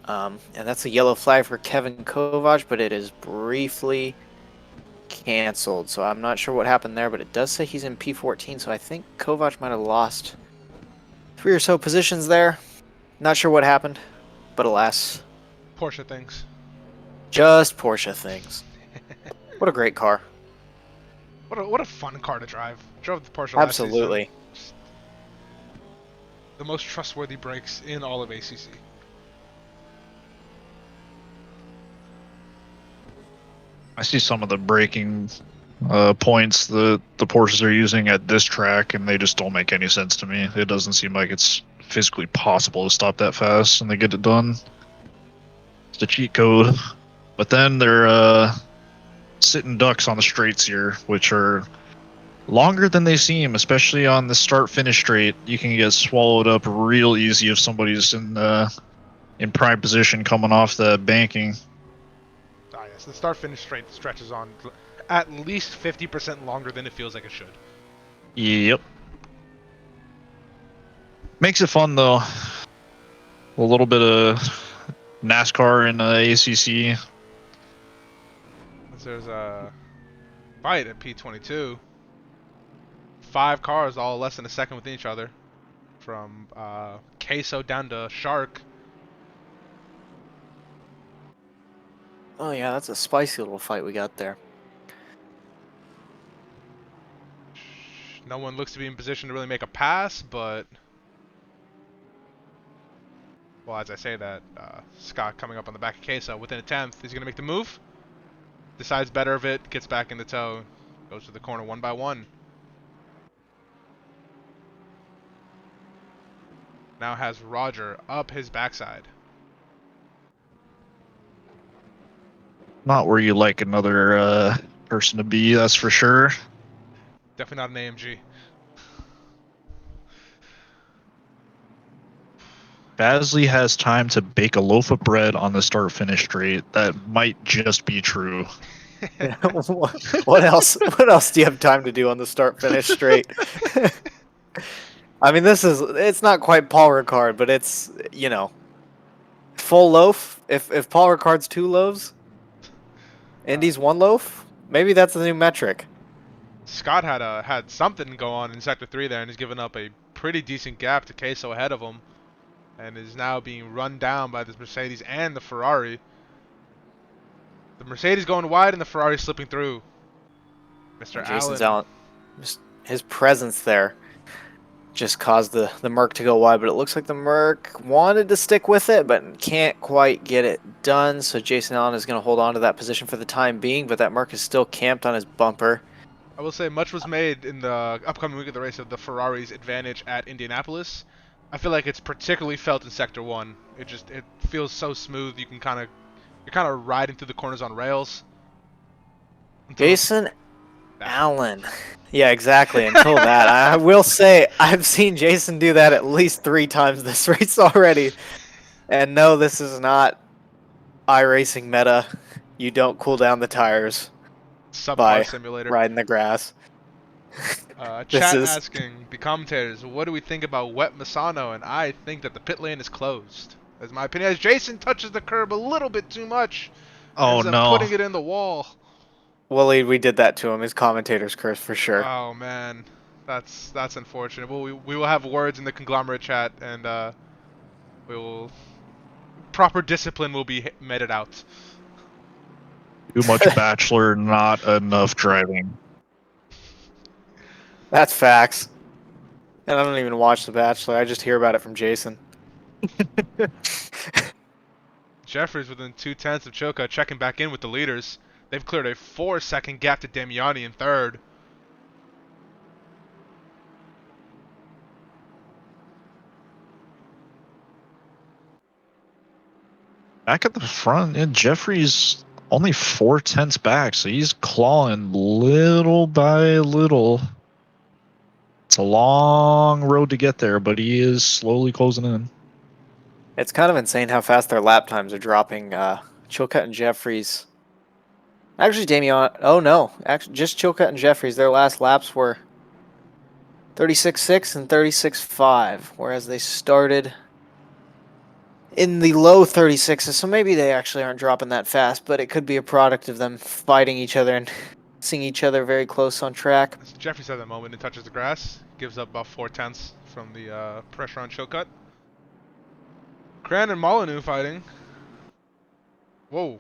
And that's a yellow flag for Kevin Kovac, but it is briefly canceled. So I'm not sure what happened there, but it does say he's in P14, so I think Kovac might have lost 3 or so positions there. Not sure what happened, but alas. Porsche things. Just Porsche things. What a great car. What a fun car to drive. Drove the Porsche Absolutely. last season. The most trustworthy brakes in all of ACC. I see some of the braking points that the Porsches are using at this track, and they just don't make any sense to me. It doesn't seem like it's physically possible to stop that fast and they get it done. It's a cheat code. But then they're sitting ducks on the straights here, which are longer than they seem, especially on the start-finish straight. You can get swallowed up real easy if somebody's in prime position coming off the banking. Ah, yes, The start-finish straight stretches on at least 50% longer than it feels like it should. Yep. Makes it fun though. A little bit of NASCAR in ACC. There's a fight at P22. 5 cars all less than a second within each other. From Queso down to Shark. Oh yeah, that's a spicy little fight we got there. No one looks to be in position to really make a pass, but... Well, as I say that, Scott coming up on the back of Queso within a tenth. He's going to make the move. Decides better of it, gets back in the tow. Goes to the corner one by one. Now has Roger up his backside. Not where you like another person to be, that's for sure. Definitely not an AMG. Basley has time to bake a loaf of bread on the start-finish straight. That might just be true. What else? What else do you have time to do on the start-finish straight? I mean, it's not quite Paul Ricard, but it's, you know, full loaf. If Paul Ricard's 2 loaves, Indy's 1 loaf, maybe that's the new metric. Scott had something go on in Sector 3 there, and he's given up a pretty decent gap to Queso ahead of him, and is now being run down by this Mercedes and the Ferrari. The Mercedes going wide and the Ferrari slipping through. Mr. Jason's Allen. out. His presence there just caused the Merc to go wide, but it looks like the Merc wanted to stick with it, but can't quite get it done. So Jason Allen is going to hold on to that position for the time being, but that Merc is still camped on his bumper. I will say much was made in the upcoming week of the race of the Ferrari's advantage at Indianapolis. I feel like it's particularly felt in Sector 1. It feels so smooth. You're kind of riding through the corners on rails. Jason Allen. Yeah, exactly. Until that, I will say I've seen Jason do that at least 3 times this race already. And no, this is not iRacing meta. You don't cool down the tires by Subcar simulator. riding the grass. Chat asking the commentators, what do we think about Wet Misano? And I think that the pit lane is closed. That's my opinion. As Jason touches the curb a little bit too much. Oh no. Putting it in the wall. Well, we did that to him. His commentator's curse for sure. Oh man, that's unfortunate. Well, we will have words in the conglomerate chat, and we will proper discipline will be meted out. Too much Bachelor, not enough driving. That's facts. And I don't even watch The Bachelor. I just hear about it from Jason. Jeffries within 2/10 of Choka, checking back in with the leaders. They've cleared a 4-second gap to Damiani in third. Back at the front, and Jeffrey's only 4/10 back, so he's clawing little by little. It's a long road to get there, but he is slowly closing in. It's kind of insane how fast their lap times are dropping. Chilcutt and Jeffries. Actually, Damian. Oh no, actually, just Chilcutt and Jeffries. Their last laps were 36.6 and 36.5, whereas they started in the low 36s. So maybe they actually aren't dropping that fast, but it could be a product of them fighting each other and seeing each other very close on track. Jeffries had that moment and touches the grass. Gives up about 4/10 from the pressure on Chilcutt. Cran and Molyneux fighting. Whoa.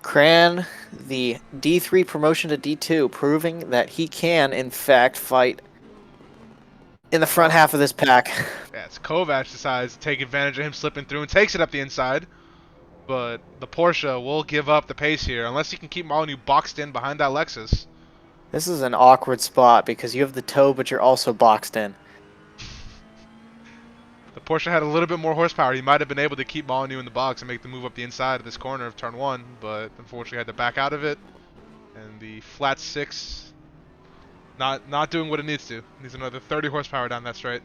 Cran, the D3 promotion to D2, proving that he can, in fact, fight in the front half of this pack. Yes, Kovac decides to take advantage of him slipping through and takes it up the inside. But the Porsche will give up the pace here, unless he can keep Molyneux boxed in behind that Lexus. This is an awkward spot because you have the toe, but you're also boxed in. The Porsche had a little bit more horsepower. He might have been able to keep Molyneux in the box and make the move up the inside of this corner of turn 1, but unfortunately had to back out of it. And the flat 6 not doing what it needs to. Needs another 30 horsepower down that straight.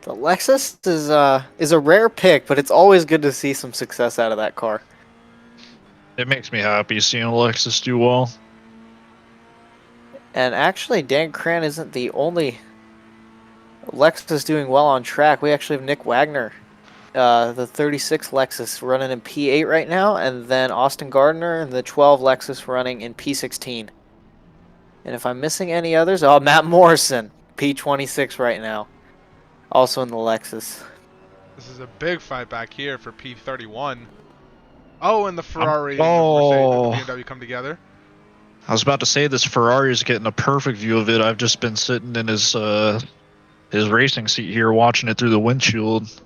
The Lexus is a rare pick, but it's always good to see some success out of that car. It makes me happy seeing Alexis do well. And actually, Dan Cran isn't the only Lexus doing well on track. We actually have Nick Wagner, the 36 Lexus running in P8 right now, and then Austin Gardner and the 12 Lexus running in P16. And if I'm missing any others, oh, Matt Morrison, P26 right now, also in the Lexus. This is a big fight back here for P31. Oh, and the Ferrari Oh. and the BMW come together. I was about to say this Ferrari is getting a perfect view of it. I've just been sitting in his racing seat here watching it through the windshield.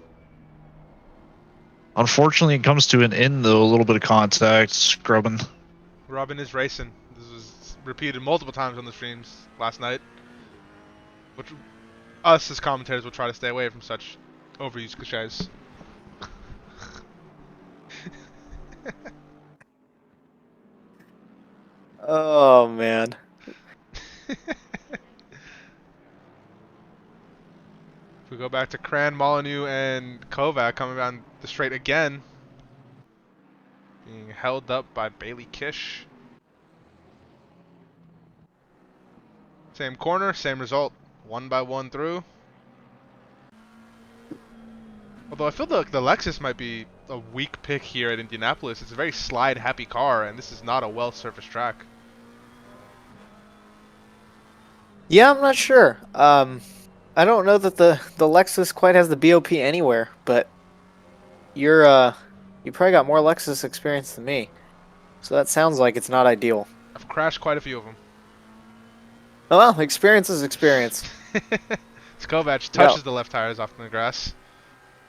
Unfortunately, it comes to an end though. A little bit of contact, scrubbing. Robin is racing. This was repeated multiple times on the streams last night. Which us as commentators will try to stay away from such overused cliches. Oh, man. If we go back to Cran, Molyneux, and Kovac coming down the straight again. Being held up by Bailey Kish. Same corner, same result. 1 by 1 through. Although I feel like the Lexus might be a weak pick here at Indianapolis. It's a very slide-happy car, and this is not a well-surfaced track. Yeah, I'm not sure. I don't know that the Lexus quite has the BOP anywhere, but you probably got more Lexus experience than me, so that sounds like it's not ideal. I've crashed quite a few of them. Oh well, experience is experience. Kovac touches the left tires off the grass.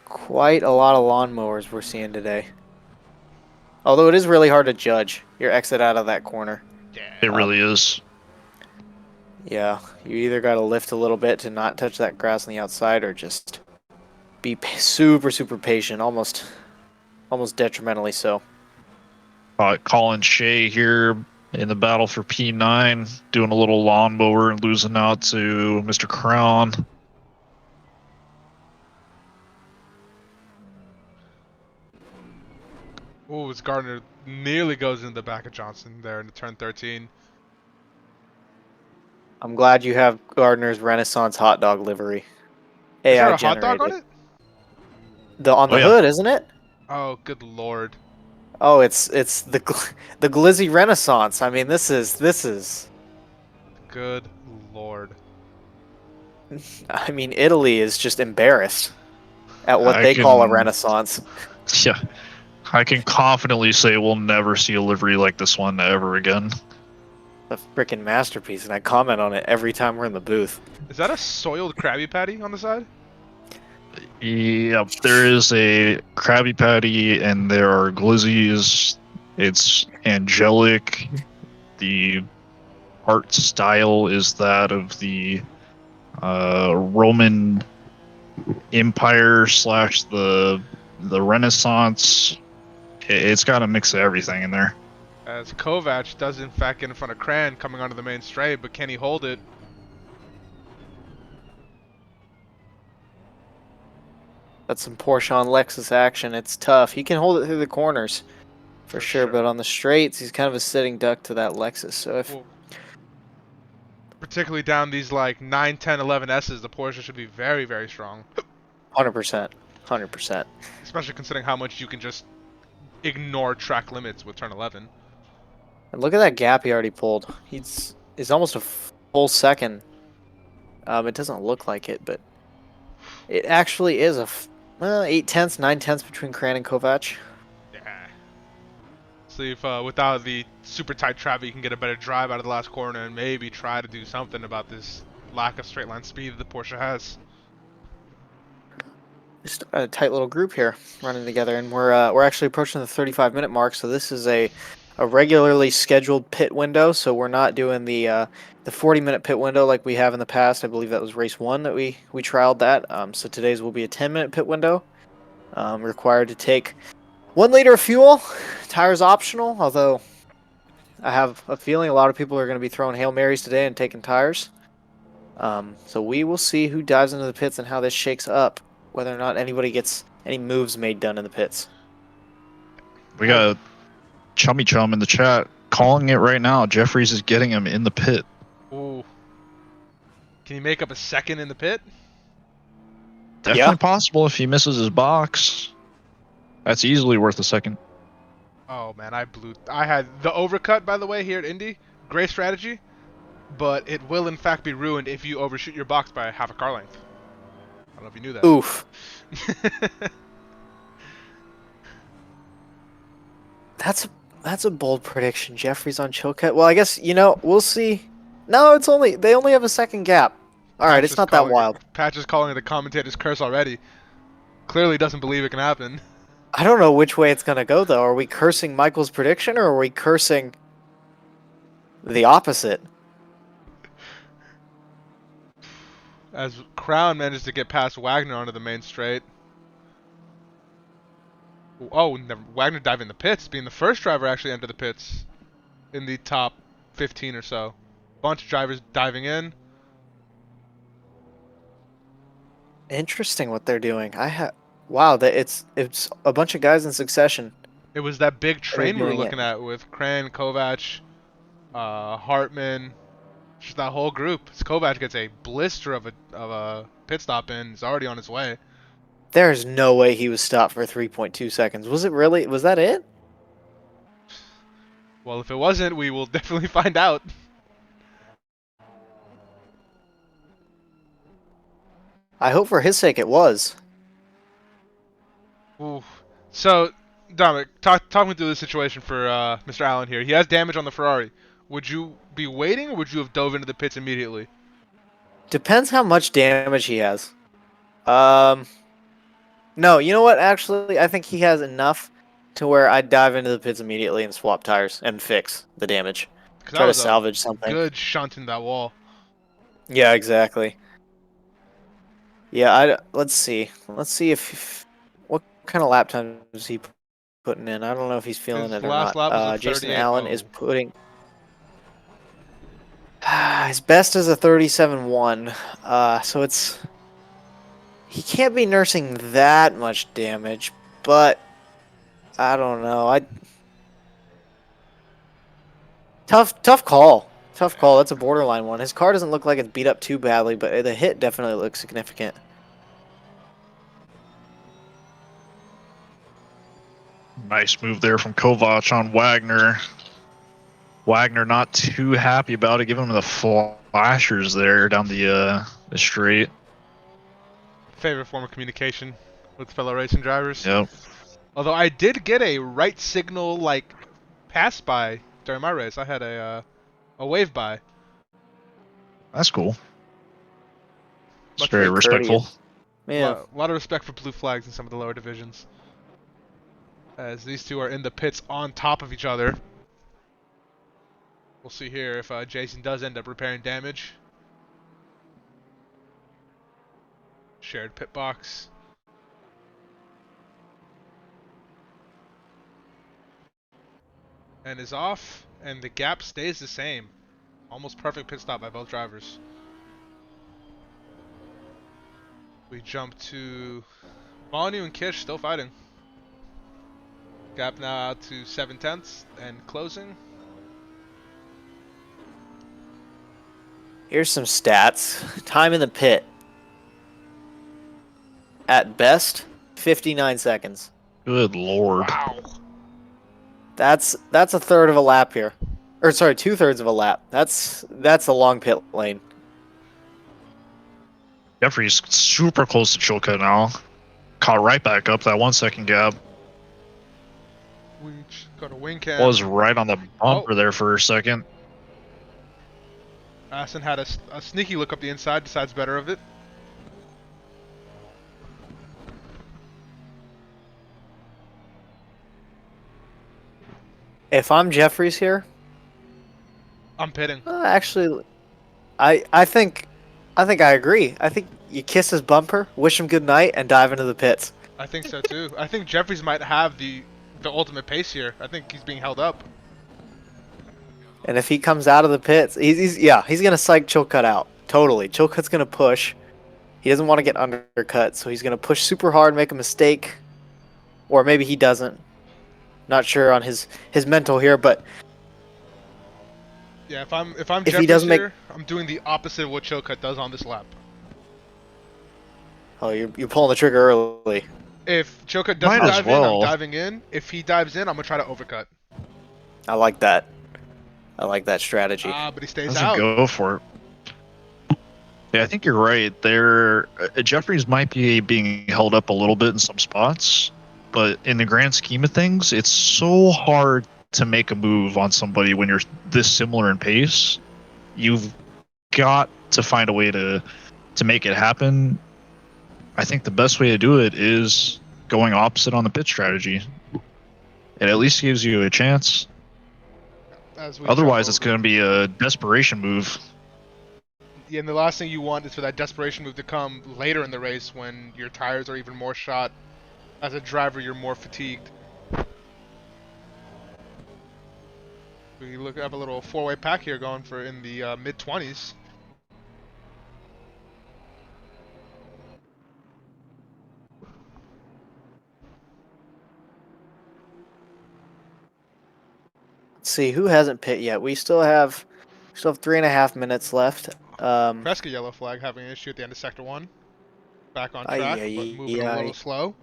Quite a lot of lawnmowers we're seeing today. Although it is really hard to judge your exit out of that corner. Yeah. It really is. Yeah, you either got to lift a little bit to not touch that grass on the outside, or just be super, super patient, almost detrimentally so. Colin Shea here in the battle for P9, doing a little lawnmower and losing out to Mr. Crown. Ooh, as Gardner nearly goes into the back of Johnson there into turn 13. I'm glad you have Gardner's Renaissance hot dog livery. Is there AI a hot dog on generated. it? On the hood, isn't it? Oh, good lord. Oh, it's the Glizzy Renaissance. I mean, this is. Good lord. I mean, Italy is just embarrassed at what they call a Renaissance. Yeah, I can confidently say we'll never see a livery like this one ever again. A freaking masterpiece, and I comment on it every time we're in the booth. Is that a soiled Krabby Patty on the side? Yep, there is a Krabby Patty and there are glizzies. It's angelic. The art style is that of the Roman Empire / the Renaissance. It's got a mix of everything in there. As Kovac does in fact get in front of Cran coming onto the main straight, but can he hold it? That's some Porsche on Lexus action. It's tough. He can hold it through the corners, for sure, but on the straights, he's kind of a sitting duck to that Lexus. So if particularly down these like 9, 10, 11 S's, the Porsche should be very, very strong. 100%, 100%. Especially considering how much you can just ignore track limits with turn 11. And look at that gap he already pulled. He's almost a full second. It doesn't look like it, but it actually is 8 tenths, 9 tenths between Cran and Kovac. Yeah. See if without the super tight traffic, you can get a better drive out of the last corner and maybe try to do something about this lack of straight line speed that the Porsche has. Just a tight little group here running together, and we're actually approaching the 35-minute mark. So this is a regularly scheduled pit window. So we're not doing the 40-minute pit window like we have in the past. I believe that was race 1 that we trialed that. So today's will be a 10-minute pit window. Required to take 1 liter of fuel. Tires optional, although I have a feeling a lot of people are going to be throwing Hail Marys today and taking tires. So we will see who dives into the pits and how this shakes up. Whether or not anybody gets any moves made done in the pits. We got Chummy Chum in the chat calling it right now. Jeffries is getting him in the pit. Ooh. Can he make up a second in the pit? Definitely possible if he misses his box. That's easily worth a second. Oh man, I had the overcut, by the way, here at Indy. Great strategy, but it will in fact be ruined if you overshoot your box by half a car length. I don't know if you knew that. Oof. That's a bold prediction. Jeffries on chill cut. Well, I guess we'll see. No, they only have a second gap. All right, it's not that wild. Patch is calling it the commentator's curse already. Clearly doesn't believe it can happen. I don't know which way it's gonna go though. Are we cursing Michael's prediction or are we cursing the opposite? As Crown manages to get past Wagner onto the main straight. Oh, Wagner diving in the pits, being the first driver actually enter the pits in the top 15 or so. Bunch of drivers diving in. Interesting what they're doing. Wow, it's a bunch of guys in succession. It was that big train we were looking at with Crane, Kovac, Hartman, just that whole group. Kovac gets a blister of a pit stop in. He's already on his way. There's no way he was stopped for 3.2 seconds. Was it really? Was that it? Well, if it wasn't, we will definitely find out. I hope for his sake it was. Ooh. So, Dominic, talk me through the situation for Mr. Allen here. He has damage on the Ferrari. Would you be waiting, or would you have dove into the pits immediately? Depends how much damage he has. No, you know what? Actually, I think he has enough to where I'd dive into the pits immediately and swap tires and fix the damage. Try to salvage something. Good shunt in that wall. Yeah, exactly. Yeah, let's see. Let's see if what kind of lap time is he putting in. I don't know if he's feeling it or last not. lap was a Jason 38. Allen is putting his best is a 37.1. So he can't be nursing that much damage, but I don't know. Tough call. Tough call. That's a borderline one. His car doesn't look like it's beat up too badly, but the hit definitely looks significant. Nice move there from Kovac on Wagner. Wagner not too happy about it, giving him the flashers there down the straight. Favorite form of communication with fellow racing drivers. Yep. Although I did get a right signal like pass by during my race. I had a wave by. That's cool. It's Much very respectful. Yeah. A lot of respect for blue flags in some of the lower divisions. As these two are in the pits on top of each other. We'll see here if Jason does end up repairing damage. Shared pit box. And is off, and the gap stays the same. Almost perfect pit stop by both drivers. We jump to Bonnie and Kish still fighting. Gap now out to 7/10 and closing. Here's some stats. Time in the pit. At best, 59 seconds. Good lord. Wow. That's a third of a lap here. Or sorry, 2/3 of a lap. That's a long pit lane. Jeffrey's super close to Chilka now. Caught right back up that 1 second gap. Got a wing cam. Was right on the bumper there for a second. Aston had a sneaky look up the inside, decides better of it. If I'm Jeffries here, I'm pitting. actually, I think I agree. I think you kiss his bumper, wish him good night, and dive into the pits. I think so too. I think Jeffries might have the ultimate pace here. I think he's being held up. And if he comes out of the pits, he's gonna psych Chilcut out. Totally. Chilcutt's going to push. He doesn't want to get undercut, so he's going to push super hard, make a mistake. Or maybe he doesn't. Not sure on his mental here, but Yeah, if I'm If Jeffries he doesn't make- here, I'm doing the opposite of what Chilcutt does on this lap. oh, you're pulling the trigger early. If Chilcutt doesn't Might as dive in, I'm well. diving in. If he dives in, I'm gonna try to overcut. I like that. I like that strategy. But he stays Doesn't out. go for it. Yeah, I think you're right. There, Jeffries might be being held up a little bit in some spots, but in the grand scheme of things, it's so hard to make a move on somebody when you're this similar in pace. You've got to find a way to make it happen. I think the best way to do it is going opposite on the pit strategy. It at least gives you a chance. As we Otherwise, jump it's over. going to be a desperation move. Yeah, and the last thing you want is for that desperation move to come later in the race when your tires are even more shot. As a driver, you're more fatigued. We have a little four-way pack here going for in the mid-20s. Let's see who hasn't pit yet. We still have 3.5 minutes left. Kreska yellow flag having an issue at the end of Sector 1. Back on track, but moving a little slow.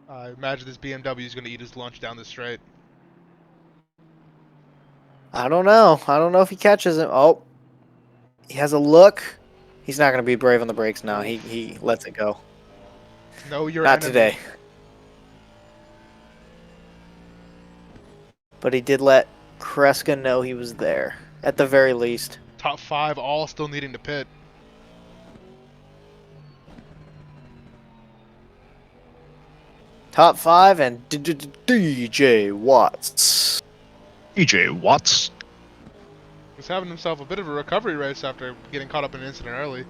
I imagine this BMW is going to eat his lunch down the straight. I don't know. I don't know if he catches him. Oh, he has a look. He's not going to be brave on the brakes now. He lets it go. No, you're Not today. But he did let Kreska know he was there, at the very least. Top 5 all still needing to pit. Top 5 and DJ Watts. EJ Watts. He's having himself a bit of a recovery race after getting caught up in an incident early.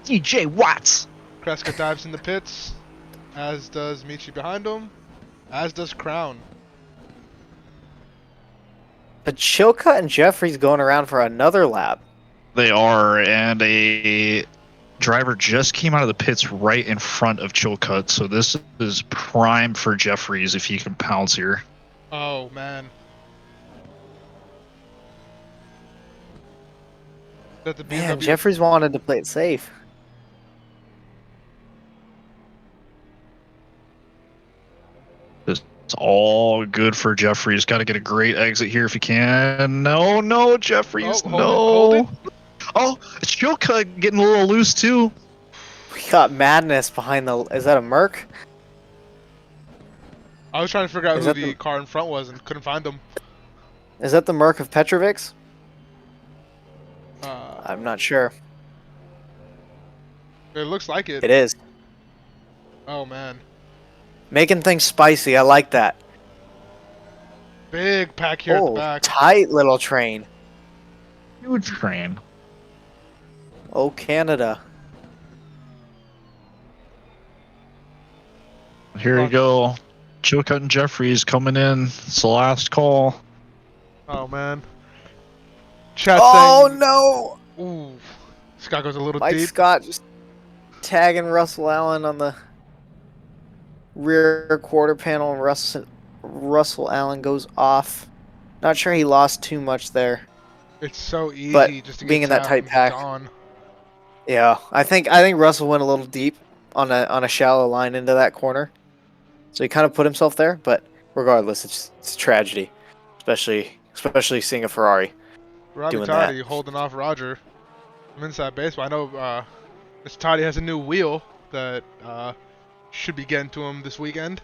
DJ Watts. Kreska dives in the pits, as does Michi behind him, as does Crown. But Chilcutt and Jeffries going around for another lap. They are, and a driver just came out of the pits right in front of Chilcutt, so this is prime for Jeffries if he can pounce here. Oh, man. That the Man, BMW Jeffries wanted to play it safe. It's all good for Jeffries. Got to get a great exit here if he can. No, Jeffries, Oh, no. hold it. Oh, Chilcutt getting a little loose too. We got madness behind the... Is that a Merc? I was trying to figure out Is who that the the- car in front was and couldn't find him. Is that the Merc of Petrovic's? Uh, I'm not sure. it looks like it. It is. Oh, man. Making things spicy. I like that. Big pack here at the back. Tight little train. Huge train. Oh, Canada. Here you go. Chilcutt and Jeffries coming in. It's the last call. Oh, man. Chat Oh, saying... no! Ooh. Scott goes a little Mike deep. Scott just tagging Russell Allen on the rear quarter panel, and Russell Allen goes off. Not sure he lost too much there. It's so easy But just to being get in that tapped tight and pack. it's on. Yeah, I think Russell went a little deep on a shallow line into that corner, so he kind of put himself there. But regardless, it's a tragedy, especially seeing a Ferrari. Robbie doing Toddy holding off Roger. I'm inside baseball. I know Mr. Toddy has a new wheel that should be getting to him this weekend.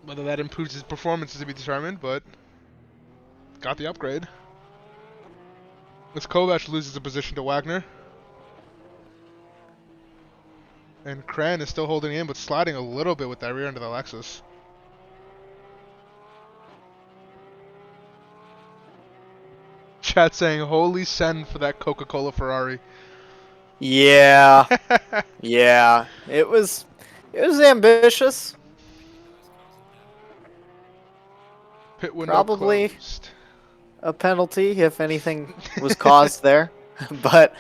Whether that improves his performance is to be determined, but got the upgrade. As Kovac loses a position to Wagner. And Kran is still holding in, but sliding a little bit with that rear end of the Lexus. Chat saying, holy send for that Coca-Cola Ferrari. Yeah, yeah, it was ambitious. Pit window Probably closed. a penalty if anything was caused there. But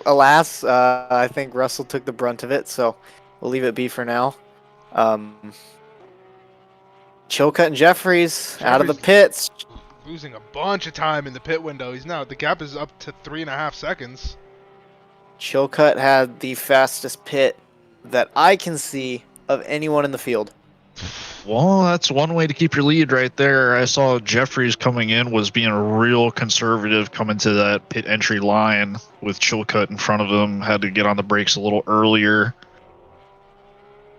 alas, I think Russell took the brunt of it, so we'll leave it be for now. Chilcutt and Jeffries out of the pits. Losing a bunch of time in the pit window. The gap is up to 3.5 seconds. Chilcutt had the fastest pit that I can see of anyone in the field. Well, that's one way to keep your lead right there. I saw Jeffries coming in was being real conservative coming to that pit entry line with Chilcutt in front of him. Had to get on the brakes a little earlier.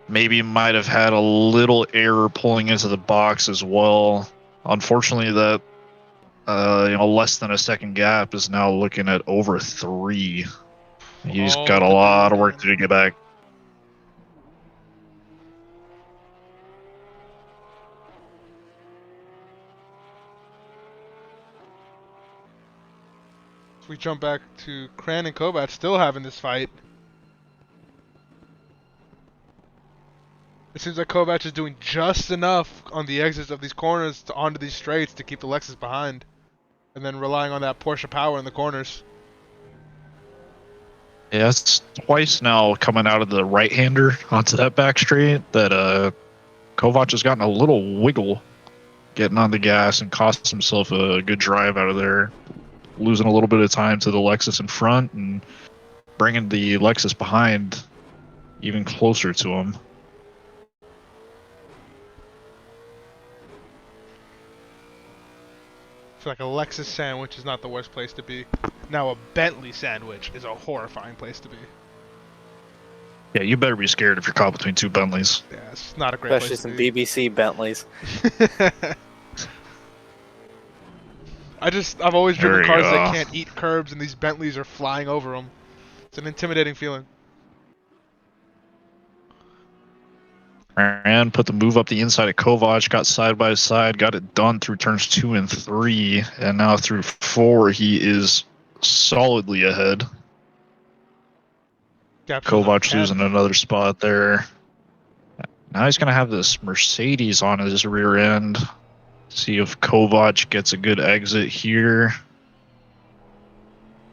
Maybe might have had a little error pulling into the box as well. Unfortunately, that less than a second gap is now looking at over 3. He's got a lot of work to do to get back. We jump back to Cran and Kovac still having this fight. It seems like Kovac is doing just enough on the exits of these corners onto these straights to keep the Lexus behind. And then relying on that Porsche power in the corners. Yeah, it's twice now coming out of the right-hander onto that back straight that Kovac has gotten a little wiggle getting on the gas and cost himself a good drive out of there. Losing a little bit of time to the Lexus in front and bringing the Lexus behind even closer to him. I feel like a Lexus sandwich is not the worst place to be. Now a Bentley sandwich is a horrifying place to be. Yeah, you better be scared if you're caught between 2 Bentleys. Yeah, it's not a great Especially place some to be. BBC Bentleys. I've always driven There you cars go. that can't eat curbs, and these Bentleys are flying over them. It's an intimidating feeling. And put the move up the inside of Kovac, got side by side, got it done through turns 2 and 3, and now through 4 he is solidly ahead. Kovac losing another spot there. Now he's going to have this Mercedes on his rear end. See if Kovac gets a good exit here.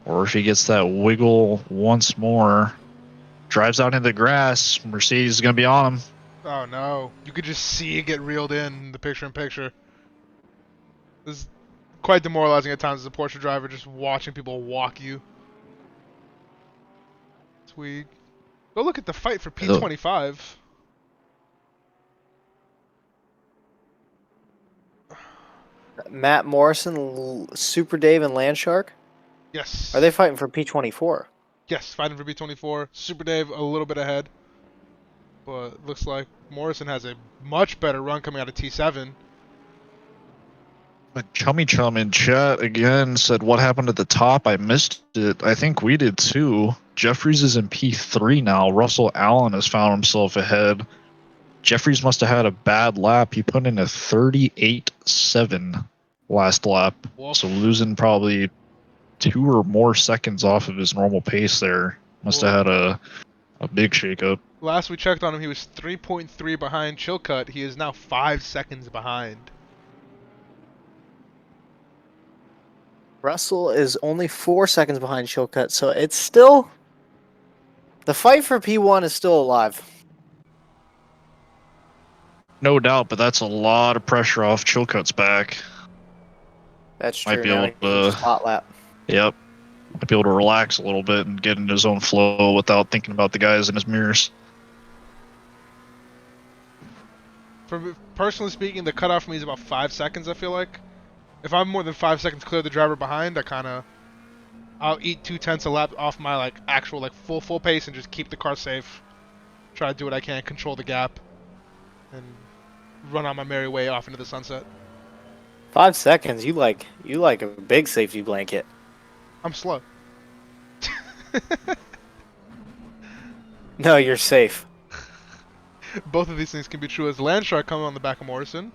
Or if he gets that wiggle once more. Drives out into the grass. Mercedes is going to be on him. Oh no. You could just see it get reeled in the picture-in-picture. This is quite demoralizing at times as a Porsche driver, just watching people walk you. Sweet. Go look at the fight for P25. Matt Morrison, Super Dave, and Landshark? Yes. Are they fighting for P24? Yes, fighting for P24. Super Dave a little bit ahead. But looks like Morrison has a much better run coming out of T7. But Chummy Chum in chat again said, what happened at the top? I missed it. I think we did too. Jeffries is in P3 now. Russell Allen has found himself ahead. Jeffries must have had a bad lap. He put in a 38.7 last lap. Woof. So losing probably 2 or more seconds off of his normal pace there. Must have had a big shakeup. Last we checked on him, he was 3.3 behind Chilcutt. He is now 5 seconds behind. Russell is only 4 seconds behind Chilcutt, so it's still... The fight for P1 is still alive. No doubt, but that's a lot of pressure off Chilcutt's back. That's Might true. be Now able he can just to- hot lap. Yep. Might be able to relax a little bit and get in his own flow without thinking about the guys in his mirrors. Personally speaking, the cutoff for me is about 5 seconds, I feel like. If I'm more than 5 seconds clear of the driver behind, I'll eat 2/10 a lap off my actual full pace and just keep the car safe. Try to do what I can, control the gap, and run on my merry way off into the sunset. 5 seconds? You like a big safety blanket. I'm slow. No, you're safe. Both of these things can be true as Landshark coming on the back of Morrison.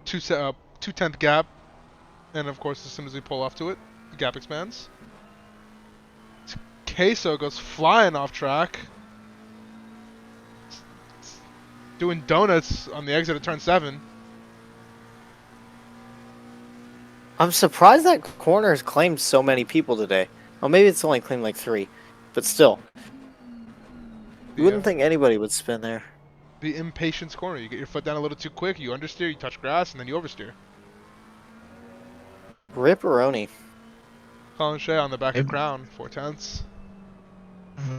2/10 gap, and of course as soon as we pull off to it, the gap expands. Queso goes flying off track. Doing donuts on the exit of turn 7. I'm surprised that corner has claimed so many people today. Well, maybe it's only claimed like 3, but still. You wouldn't think anybody would spin there. The impatience corner. You get your foot down a little too quick, you understeer, you touch grass, and then you oversteer. Ripperoni. Colin Shea on the back of Crown, 4/10.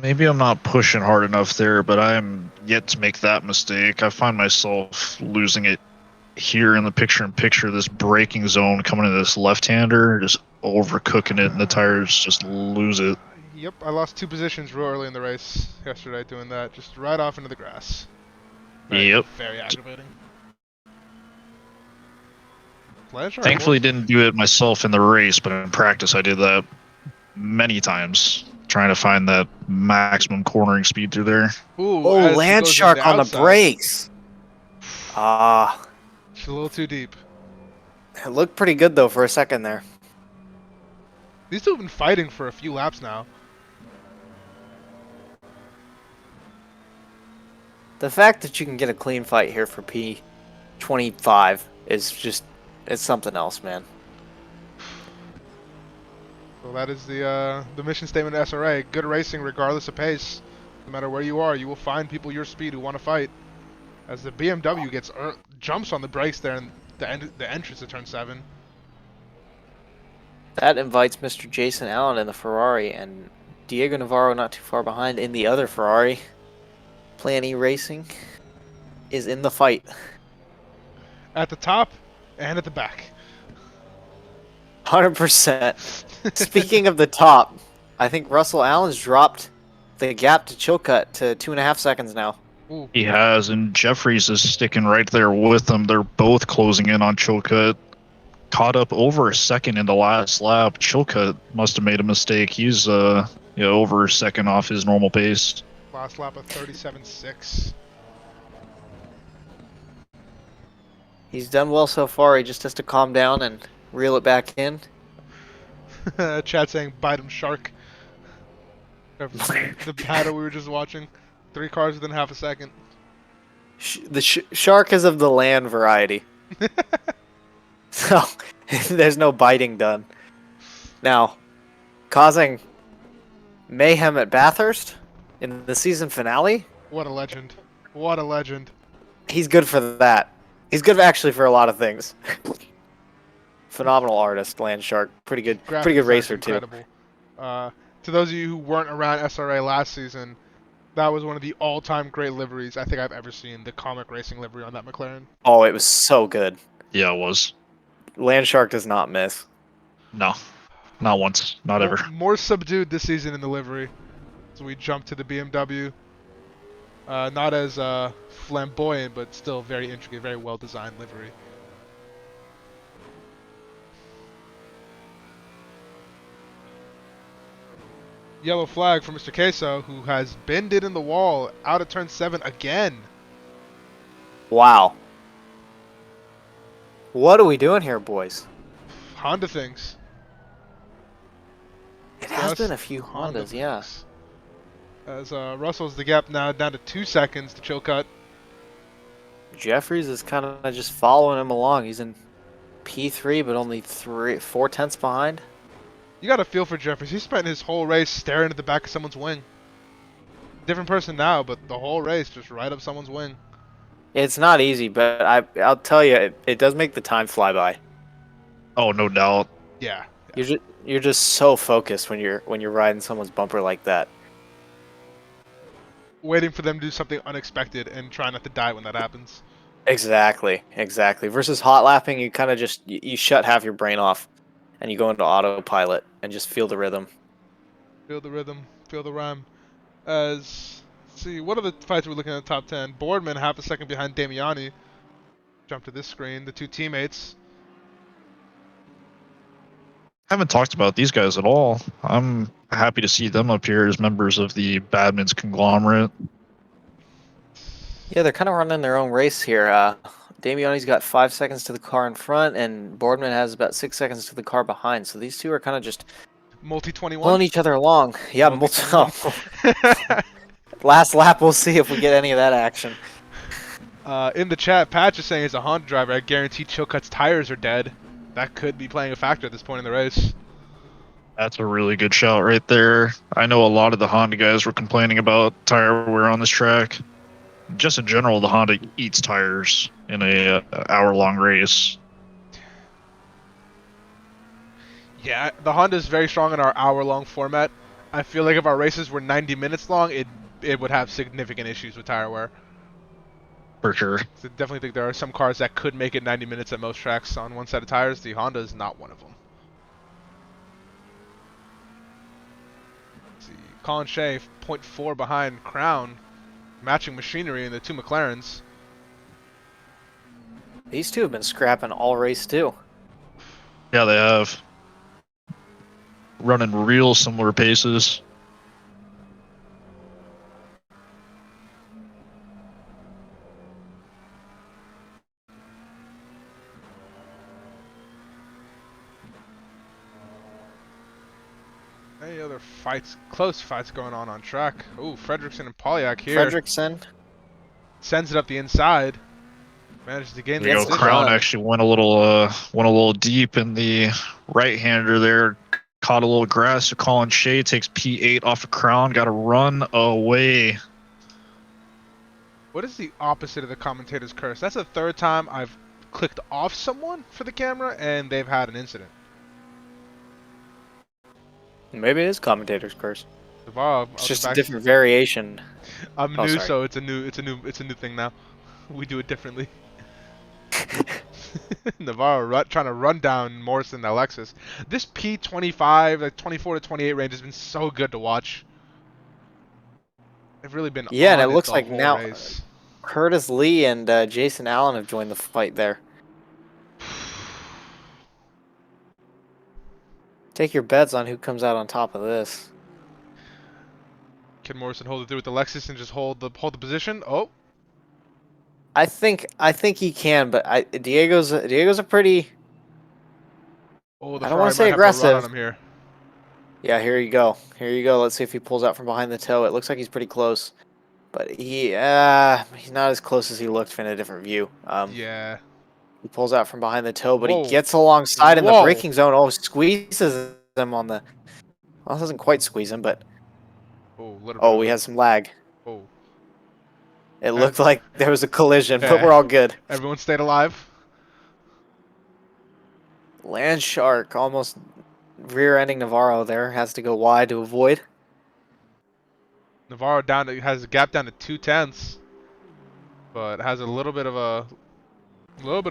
Maybe I'm not pushing hard enough there, but I'm yet to make that mistake. I find myself losing it here in the picture-in-picture, this braking zone coming into this left-hander, just overcooking it, and the tires just lose it. Yep, I lost 2 positions real early in the race yesterday doing that, just right off into the grass. Yep. Very aggravating. Pleasure, Thankfully didn't do it myself in the race, but in practice I did that many times, trying to find that maximum cornering speed through there. Ooh, Oh, Land Shark on the brakes. Ah. It's a little too deep. It looked pretty good, though, for a second there. These two have been fighting for a few laps now. The fact that you can get a clean fight here for P25 is just, it's something else, man. So that is the mission statement of SRA. Good racing regardless of pace. No matter where you are, you will find people your speed who want to fight. As the BMW gets jumps on the brakes there in the entrance to turn 7. That invites Mr. Jason Allen in the Ferrari and Diego Navarro not too far behind in the other Ferrari. Plan E Racing is in the fight. At the top and at the back. 100%. Speaking of the top, I think Russell Allen's dropped the gap to Chilcutt to 2.5 seconds now. Ooh. He has, and Jeffries is sticking right there with them. They're both closing in on Chilcutt. Caught up over a second in the last lap. Chilcutt must have made a mistake. He's over a second off his normal pace. Last lap of 37.6. He's done well so far. He just has to calm down and reel it back in. Chad saying, bite him, shark. The battle we were just watching. 3 cars within half a second. The shark is of the land variety. So, there's no biting done. Now, causing mayhem at Bathurst in the season finale. What a legend. What a legend. He's good for that. He's good actually for a lot of things. Phenomenal artist, Land Shark. Pretty good racer incredible. too. To those of you who weren't around SRA last season, that was one of the all-time great liveries I think I've ever seen. The comic racing livery on that McLaren. Oh, it was so good. Yeah, it was. Land Shark does not miss. No, not once, not ever. More subdued this season in the livery. So we jump to the BMW. Not as flamboyant, but still very intricate, very well-designed livery. Yellow flag for Mr. Queso, who has bended in the wall out of turn 7 again. Wow. What are we doing here, boys? Honda things. It has been a few Hondas, yeah. As Russell's the gap now down to 2 seconds to Chilcutt. Jeffries is kind of just following him along. He's in P3, but only 4 tenths behind. You got a feel for Jeffries. He spent his whole race staring at the back of someone's wing. Different person now, but the whole race just right up someone's wing. It's not easy, but I'll tell you, it does make the time fly by. Oh, no doubt. Yeah. You're just so focused when you're riding someone's bumper like that. Waiting for them to do something unexpected and try not to die when that happens. Exactly. Versus hot lapping, you kind of just you shut half your brain off, and you go into autopilot and just feel the rhythm. Feel the rhythm, feel the rhyme. Let's see, what are the fights we're looking at in the top 10? Boardman, half a second behind Damiani. Jump to this screen. The 2 teammates. Haven't talked about these guys at all. I'm happy to see them up here as members of the Badman's conglomerate. Yeah, they're kind of running their own race here. Damiani's got 5 seconds to the car in front, and Boardman has about 6 seconds to the car behind. So these two are kind of just Multi-21. pulling each other along. Yeah, last lap, we'll see if we get any of that action. In the chat, Patch is saying as a Honda driver, I guarantee Chilcutt's tires are dead. that could be playing a factor at this point in the race. That's a really good shout right there. I know a lot of the Honda guys were complaining about tire wear on this track. Just in general, the Honda eats tires in a hour-long race. Yeah, the Honda is very strong in our hour-long format. I feel like if our races were 90 minutes long, it would have significant issues with tire wear. For sure. So I definitely think there are some cars that could make it 90 minutes at most tracks on one set of tires. The Honda is not one of them. Let's see, Colin Shea, 0.4 behind Crown, matching machinery in the two McLarens. These two have been scrapping all race too. Yeah, they have. Running real similar paces. Any other fights, close fights going on track? Ooh, Fredrickson and Polyak here. Fredrickson Sends it up the inside. Manages to gain There you the go. position. Crown actually went a little deep in the right-hander there. Caught a little grass. So Colin Shea takes P8 off of Crown. Got to run away. What is the opposite of the commentator's curse? That's the third time I've clicked off someone for the camera and they've had an incident. Maybe it is commentator's curse. Navarro, It's just a different variation. I'm Oh, new, sorry. so it's a new thing now. We do it differently. Navarro trying to run down Morrison and Alexis. This P25, like 24 to 28 range has been so good to watch. They've really been Yeah, and on it looks the like whole now race. Curtis Lee and Jason Allen have joined the fight there. Take your bets on who comes out on top of this. Can Morrison hold it through with Alexis and just hold the position? Oh, I think he can, but Diego's a pretty. oh, the I don't wanna Ferrari say might have to run aggressive. on him here. Yeah, here you go. Here you go. Let's see if he pulls out from behind the toe. It looks like he's pretty close, but he's not as close as he looked in a different view. Yeah. He pulls out from behind the toe, but Whoa. he gets alongside in the Whoa. braking zone. Oh, squeezes him on the. Well, doesn't quite squeeze him, but we had some lag. Oh. It looked like there was a collision, but Yeah. we're all good. Everyone stayed alive. Land Shark almost rear-ending Navarro there. Has to go wide to avoid. Navarro has a gap down to 2/10, but has a little bit of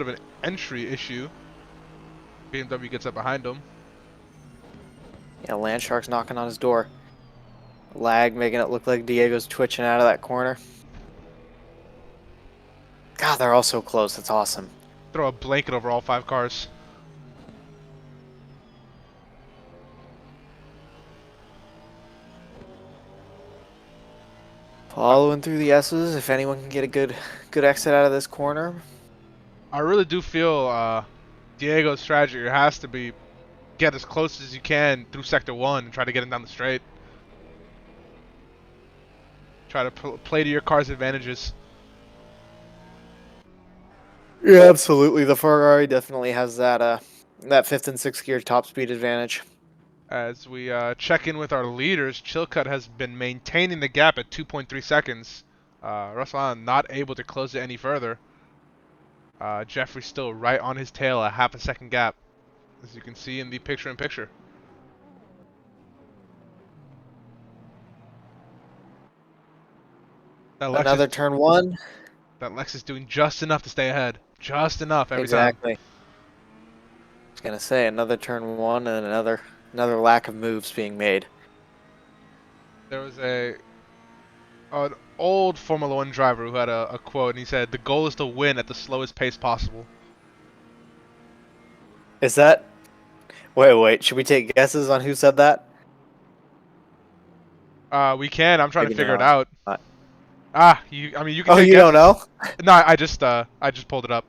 an entry issue. BMW gets up behind him. Yeah, Land Shark's knocking on his door. Lag making it look like Diego's twitching out of that corner. God, they're all so close. That's awesome. Throw a blanket over all 5 cars. Following through the S's. If anyone can get a good exit out of this corner. I really do feel Diego's strategy here has to be get as close as you can through Sector 1 and try to get him down the straight. Try to play to your car's advantages. Yeah, absolutely. The Ferrari definitely has that 5th and 6th gear top speed advantage. As we check in with our leaders, Chilcutt has been maintaining the gap at 2.3 seconds. Russell Allen not able to close it any further. Jeffrey's still right on his tail, a half a second gap, as you can see in the picture-in-picture. Another turn 1. That Lexus doing just enough to stay ahead. Just enough every Exactly. time. I was gonna say another turn 1 and another lack of moves being made. There was an old Formula 1 driver who had a quote, and he said, "The goal is to win at the slowest pace possible." Is that? Wait. Should we take guesses on who said that? We can. I'm trying Maybe to figure it not. out. You can. Oh, take you don't know? No, I just pulled it up.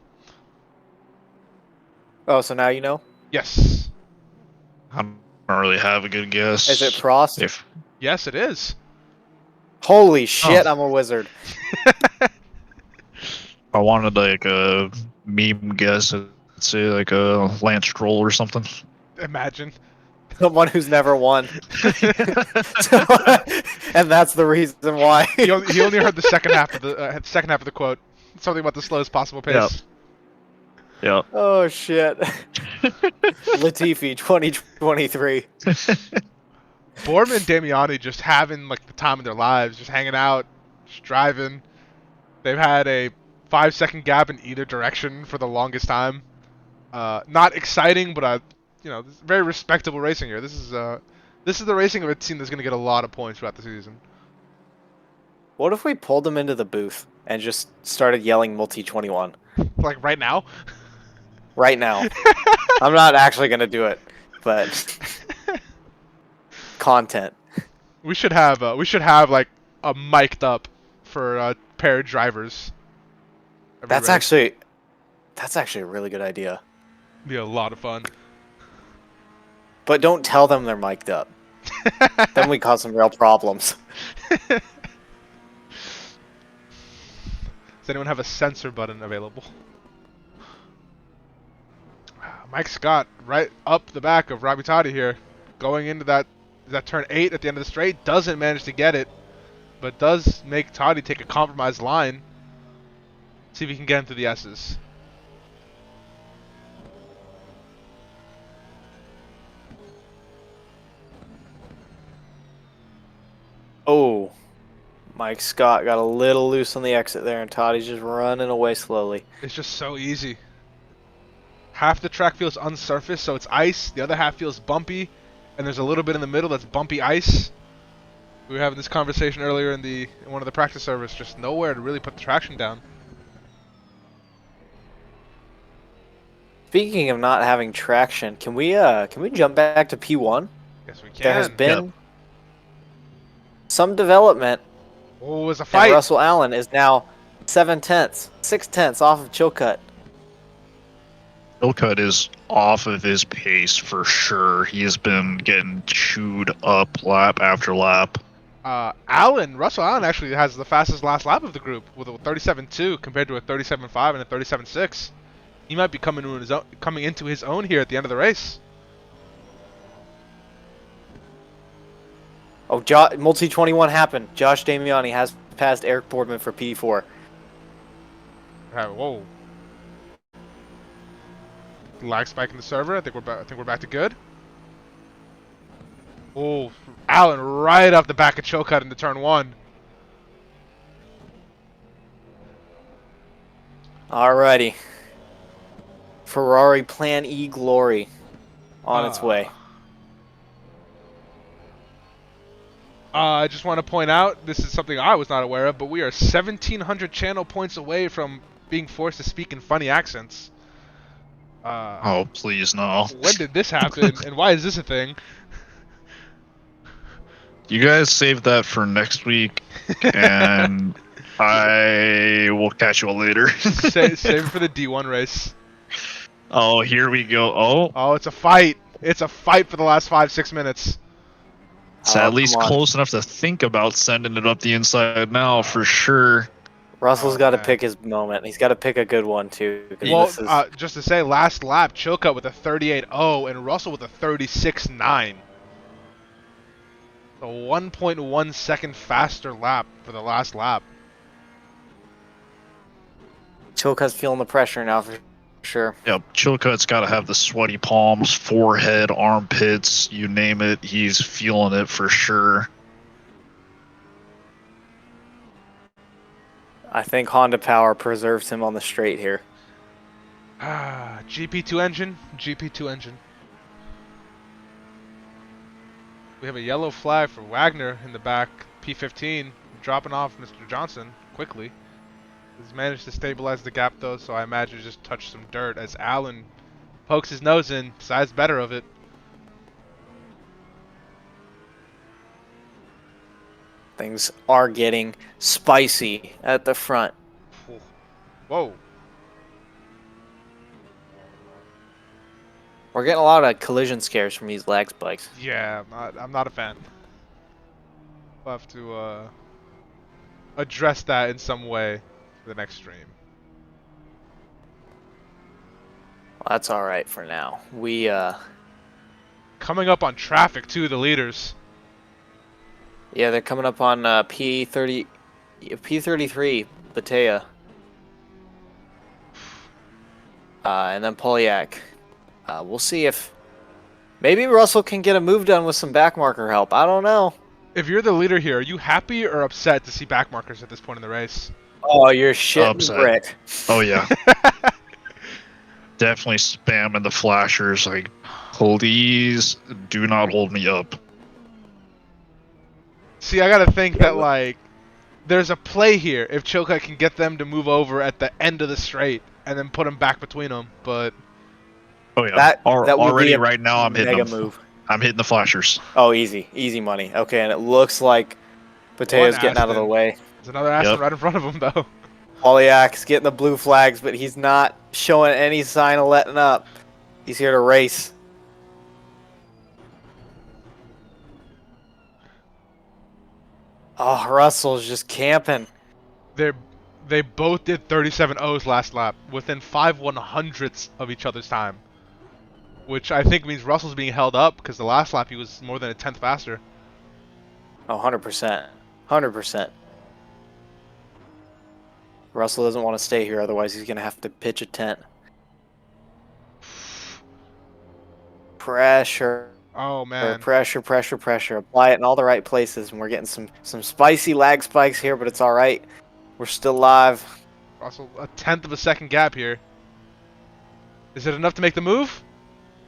Oh, so now you know? Yes. I don't really have a good guess. Is it Prost? If Yes, it is. Holy shit, Oh. I'm a wizard. I wanted like a meme guess, Say like a Lance Stroll or something. Imagine. Someone who's never won. So, and that's the reason why. He only heard the second half of the quote. Something about the slowest possible pace. Yep. Oh shit. Latifi 2023. Boardman and Damiani just having like the time of their lives, just hanging out, just driving. They've had a 5-second gap in either direction for the longest time. Not exciting, but this is very respectable racing here. This is the racing of a team that's going to get a lot of points throughout the season. What if we pulled them into the booth and just started yelling multi 21 Like right now? right now? I'm not actually gonna do it, but content. We should have like a mic'd up for pair of drivers. every That's race. actually a really good idea. Be a lot of fun. But don't tell them they're mic'd up. Then we cause some real problems. Does anyone have a censor button available? Mike Scott right up the back of Robbie Totti here, going into that turn 8 at the end of the straight. Doesn't manage to get it, but does make Totti take a compromised line. See if he can get into the S's. Oh, Mike Scott got a little loose on the exit there, and Toddy's just running away slowly. It's just so easy. Half the track feels unsurfaced, so it's ice. The other half feels bumpy, and there's a little bit in the middle that's bumpy ice. We were having this conversation earlier in one of the practice servers. Just nowhere to really put the traction down. Speaking of not having traction, can we jump back to P1? Yes, we can. There has been some development. Oh, it was a And fight. Russell Allen is now 6/10 off of Chilcutt. Chilcutt is off of his pace for sure. He's been getting chewed up lap after lap. Russell Allen actually has the fastest last lap of the group with a 37.2 compared to a 37.5 and a 37.6. He might be coming into his own here at the end of the race. Oh, multi 21 happened. Josh Damiani has passed Eric Boardman for P4. Whoa. Lag spike in the server. I think we're back to good. Oh, Allen right off the back of Chilcutt into turn 1. Alrighty. Ferrari Plan E Glory on its way. I just want to point out, this is something I was not aware of, but we are 1,700 channel points away from being forced to speak in funny accents. Oh, please no. When did this happen, and why is this a thing? You guys save that for next week, and I will catch you all later. Save it for the D1 race. Oh, here we go. Oh, it's a fight. It's a fight for the last 5-6 minutes. It's at least close enough to think about sending it up the inside now, for sure. Russell's got to pick his moment. He's got to pick a good one, too. Well, just to say, last lap, Chilcutt with a 38.0 and Russell with a 36.9. A 1.1 second faster lap for the last lap. Chilcutt's feeling the pressure now, for sure. Yep, Chilcutt's got to have the sweaty palms, forehead, armpits, you name it. He's feeling it for sure. I think Honda Power preserves him on the straight here. GP2 engine. We have a yellow flag for Wagner in the back, P15, dropping off Mr. Johnson quickly. He's managed to stabilize the gap though, so I imagine just touched some dirt as Allen pokes his nose in, decides better of it. Things are getting spicy at the front. Whoa. We're getting a lot of collision scares from these lag spikes. Yeah, I'm not a fan. We'll have to address that in some way for the next stream. Well, that's all right for now. We Coming up on traffic too, the leaders. yeah, they're coming up on P33, Batea. And then Polyak. We'll see if maybe Russell can get a move done with some backmarker help. I don't know. If you're the leader here, are you happy or upset to see backmarkers at this point in the race? Oh, you're shitting Upset. brick. Oh yeah, definitely spamming the flashers. Like, please do not hold me up. See, I gotta think that like there's a play here if Chilcutt can get them to move over at the end of the straight and then put them back between them. But Oh yeah, That would already be a right now I'm hitting mega them. move. I'm hitting the flashers. Oh, easy money. Okay, and it looks like Batea's One getting out of the Aston. way. there's another Aston Yep. right in front of him though. Polyak's getting the blue flags, but he's not showing any sign of letting up. He's here to race. Oh, Russell's just camping. They both did 37 O's last lap, within 5/100ths of each other's time. Which I think means Russell's being held up because the last lap he was more than a tenth faster. Oh, 100%. 100%. Russell doesn't want to stay here, otherwise he's going to have to pitch a tent. Pressure. Oh man. Pressure. Apply it in all the right places, and we're getting some spicy lag spikes here, but it's all right. We're still live. Russell, a tenth of a second gap here. Is it enough to make the move?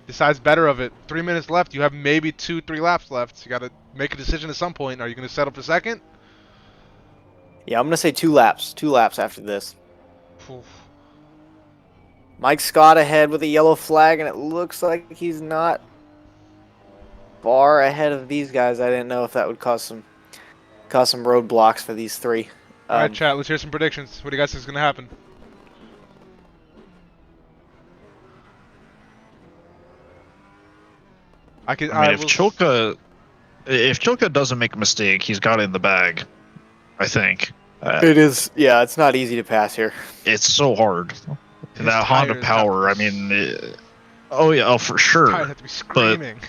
Decides better of it. 3 minutes left. You have maybe 2-3 laps left. You got to make a decision at some point. Are you going to settle for second? Yeah, I'm going to say 2 laps. 2 laps after this. Oof. Mike Scott ahead with a yellow flag, and it looks like he's not far ahead of these guys. I didn't know if that would cause some roadblocks for these three. All right, chat. Let's hear some predictions. What do you guys think is going to happen? I mean, if Chilcutt doesn't make a mistake, he's got it in the bag. I think. It is. Yeah, it's not easy to pass here. It's so hard. His That Honda tires power. I have to mean, oh for sure. Tires have to be screaming.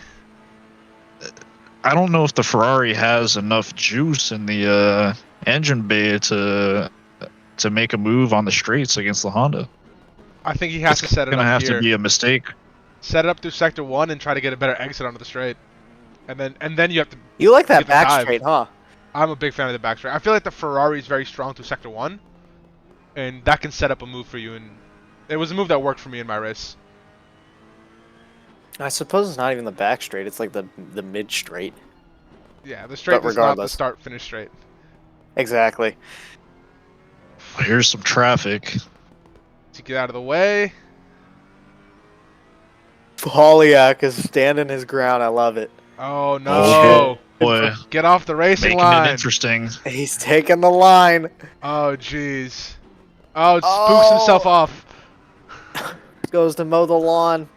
I don't know if the Ferrari has enough juice in the engine bay to make a move on the straights against the Honda. I think he has to set it Gonna up have here. to be a mistake. Set it up through sector 1 and try to get a better exit onto the straight. And then you have to. You like that Get the back dive. straight, huh? I'm a big fan of the back straight. I feel like the Ferrari is very strong through sector 1, and that can set up a move for you. And it was a move that worked for me in my race. I suppose it's not even the back straight. It's like the mid straight. Yeah, the straight But is not the regardless. start-finish straight. Exactly. Here's some traffic. To get out of the way. Polyak is standing his ground. I love it. Oh no! Oh, boy. Get off the racing Making line. it interesting. He's taking the line. Oh jeez. Oh, it spooks himself off. Goes to mow the lawn.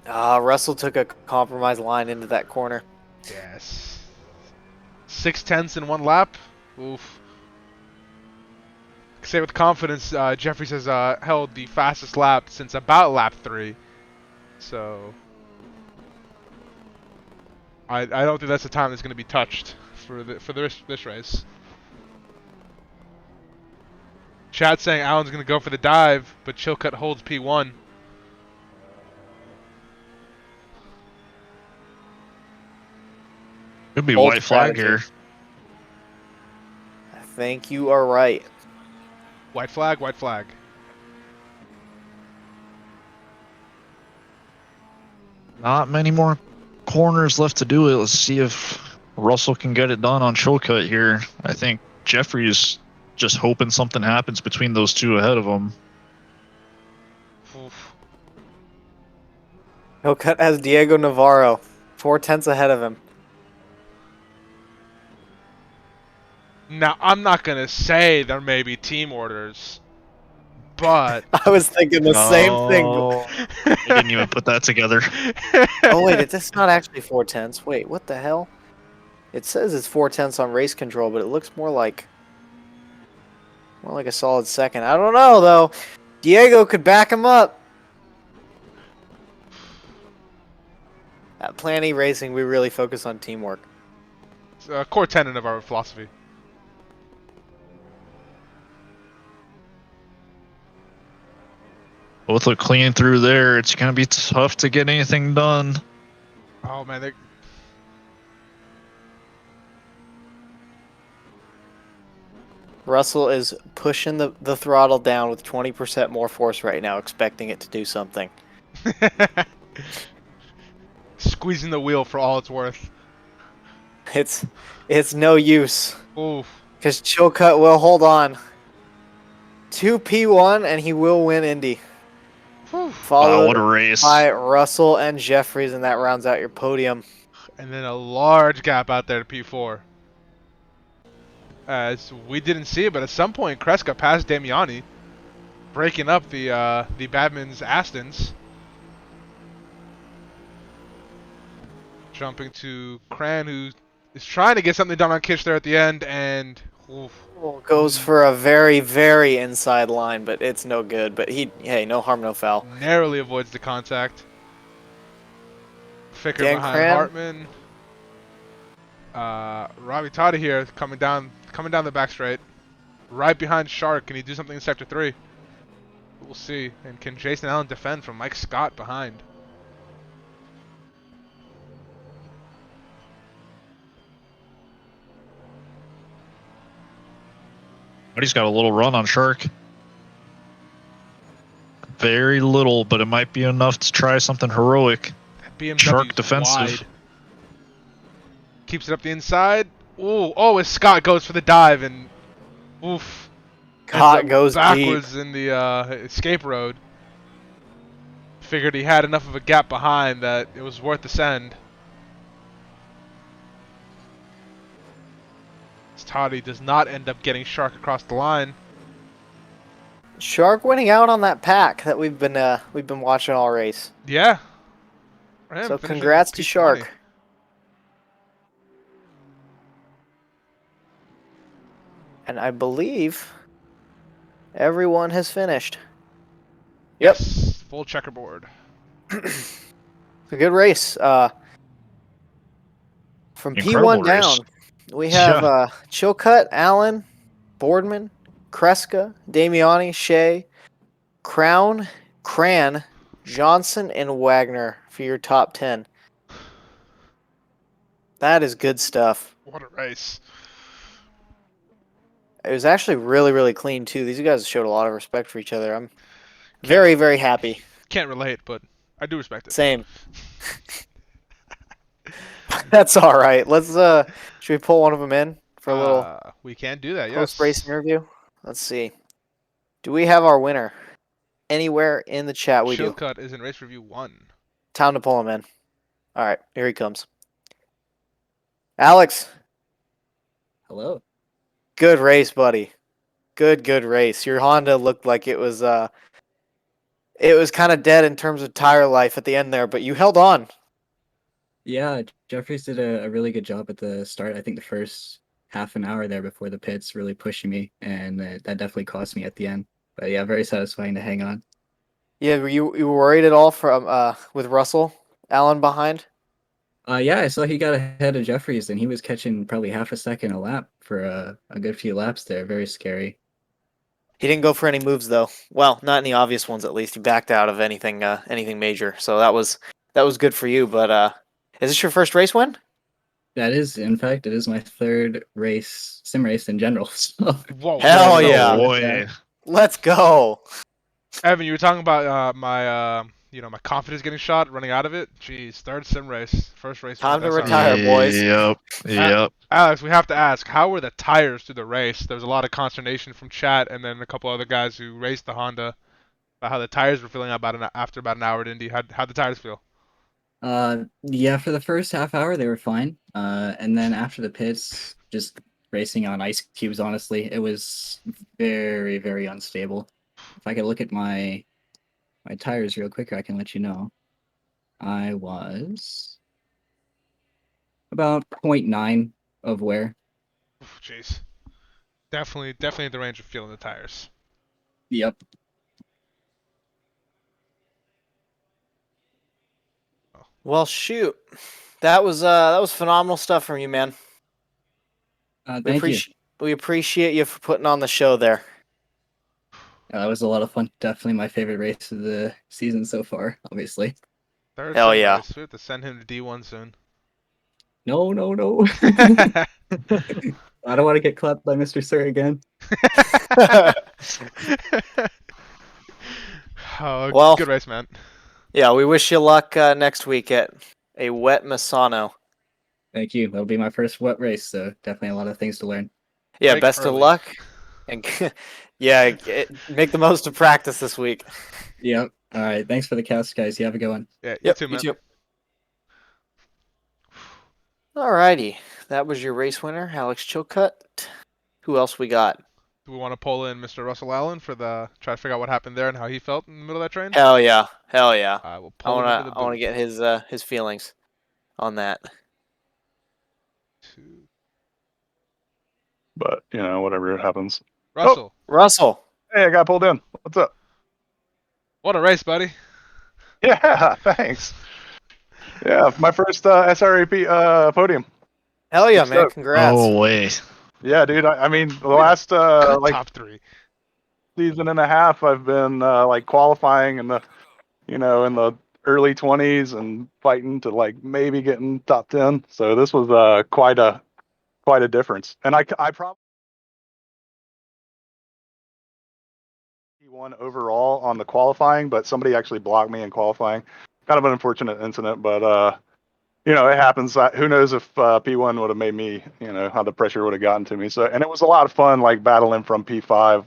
Russell took a compromise line into that corner. Yes. 6/10 in 1 lap. Oof. Say with confidence, Jeffries has held the fastest lap since about lap 3. So I don't think that's the time that's going to be touched for this race. Chad saying Allen's going to go for the dive, but Chilcutt holds P1. Could be Bold white flag strategy. here. I think you are right. White flag, white flag. Not many more corners left to do it. Let's see if Russell can get it done on Chilcutt here. I think Jeffrey's just hoping something happens between those two ahead of him. Oof. Chilcutt has Diego Navarro, 4/10 ahead of him. Now, I'm not going to say there may be team orders, but... I was thinking the same thing. Oh, I didn't even put that together. Oh wait, it's not actually 4/10. Wait, what the hell? It says it's 4/10 on race control, but it looks more like a solid second. I don't know though. Diego could back him up. At Plan E Racing, we really focus on teamwork. It's a core tenet of our philosophy. With a clean through there, it's gonna be tough to get anything done. Oh man, Russell is pushing the throttle down with 20% more force right now, expecting it to do something. squeezing the wheel for all it's worth. It's no use. Oof. Because Chilcutt will hold on. 2 P1 and he will win Indy. Whew. Wow, Followed what a race. by Russell and Jeffries, and that rounds out your podium. And then a large gap out there to P4. As we didn't see it, but at some point Kreska passed Damiani, breaking up the Badman's Astons. Jumping to Cran, who is trying to get something done on Kish there at the end, and oof, Goes for a very, very inside line, but it's no good. But hey, no harm, no foul. narrowly avoids the contact. Ficker Dan behind Cran. Hartman. Robbie Tata here coming down the back straight, right behind Shark. Can he do something in sector 3? We'll see. And can Jason Allen defend from Mike Scott behind? But he's got a little run on Shark. Very little, but it might be enough to try something heroic. That BMW Shark defensive. wide. Keeps it up the inside. Ooh, oh, as Scott goes for the dive and oof. Scott ends up goes backwards deep. in the escape road. Figured he had enough of a gap behind that it was worth the send. Toddy does not end up getting Shark across the line. Shark winning out on that pack that we've been watching all race. Yeah. For him, So finishing congrats to P20. Shark. And I believe everyone has finished. Yep. Yes, full checkerboard. It's a good race. From Incredible P1 race. down, we have Yeah. Chilcutt, Allen, Boardman, Kreska, Damiani, Shea, Cran, Johnson, and Wagner for your top 10. That is good stuff. What a race. It was actually really, really clean, too. These guys showed a lot of respect for each other. I'm very, very happy. Can't relate, but I do respect it. Same. That's all right. Let's should we pull one of them in for a little We can do that, yes. post-race interview? Let's see. Do we have our winner anywhere in the chat? We do. Chilcutt is in race review 1. Time to pull him in. All right, here he comes. Alex, Hello. good race, buddy. Good race. Your Honda looked like it was kind of dead in terms of tire life at the end there, but you held on. Yeah, Jeffries did a really good job at the start. I think the first half an hour there before the pits really pushing me, and that definitely cost me at the end. But yeah, very satisfying to hang on. Yeah, were you worried at all from with Russell Allen behind? Yeah, I saw he got ahead of Jeffries, and he was catching probably half a second a lap for a good few laps there. Very scary. He didn't go for any moves though. Well, not any obvious ones at least. He backed out of anything major. So that was good for you. But is this your first race win? That is, in fact, it is my third race, sim race in general. So Whoa. Hell No yeah. way. Let's go. Evan, you were talking about my confidence getting shot, running out of it. Jeez, third sim race, first race. Time to with SRA. retire, boys. Yep. Alex, we have to ask, how were the tires through the race? There was a lot of consternation from chat and then a couple other guys who raced the Honda about how the tires were feeling after about an hour at Indy. How'd the tires feel? Yeah, for the first half hour they were fine. And then after the pits, just racing on ice cubes, honestly, it was very, very unstable. If I could look at my tires real quick, I can let you know. I was about 0.9 of wear. Jeez. Definitely in the range of feeling the tires. Yep. Well, shoot, that was phenomenal stuff from you, man. Thank you. We appreciate you for putting on the show there. That was a lot of fun. Definitely my favorite race of the season so far, obviously. Third Hell sim yeah. race. We have to send him to D1 soon. No. I don't want to get clapped by Mr. Sir again. Oh, Well, good race, man. yeah, we wish you luck next week at a wet Misano. Thank you. That'll be my first wet race, so definitely a lot of things to learn. Yeah, Break best of early. luck. And yeah, make the most of practice this week. Yep. All right. Thanks for the cast, guys. You have a good one. Yeah, you Yep, too, you man. too. Alrighty, that was your race winner, Alex Chilcutt. Who else we got? Do we want to pull in Mr. Russell Allen for the try to figure out what happened there and how he felt in the middle of that train? Hell yeah, hell yeah. I will I pull him into the wanna booth. get his feelings on that. But whatever happens. Russell, Russell. Hey, I got pulled in. What's up? what a race, buddy. Yeah, thanks. Yeah, my first SRA podium. Hell yeah, Good man! stuff. Congrats. Oh way. Yeah, dude. I mean, the last Good like top three. season and a half, I've been like qualifying in the in the early 20s and fighting to like maybe getting top 10. So this was quite a difference. And I probably won overall on the qualifying, but somebody actually blocked me in qualifying. Kind of an unfortunate incident, but it happens. Who knows if P1 would have made me, how the pressure would have gotten to me. So, and it was a lot of fun, like battling from P5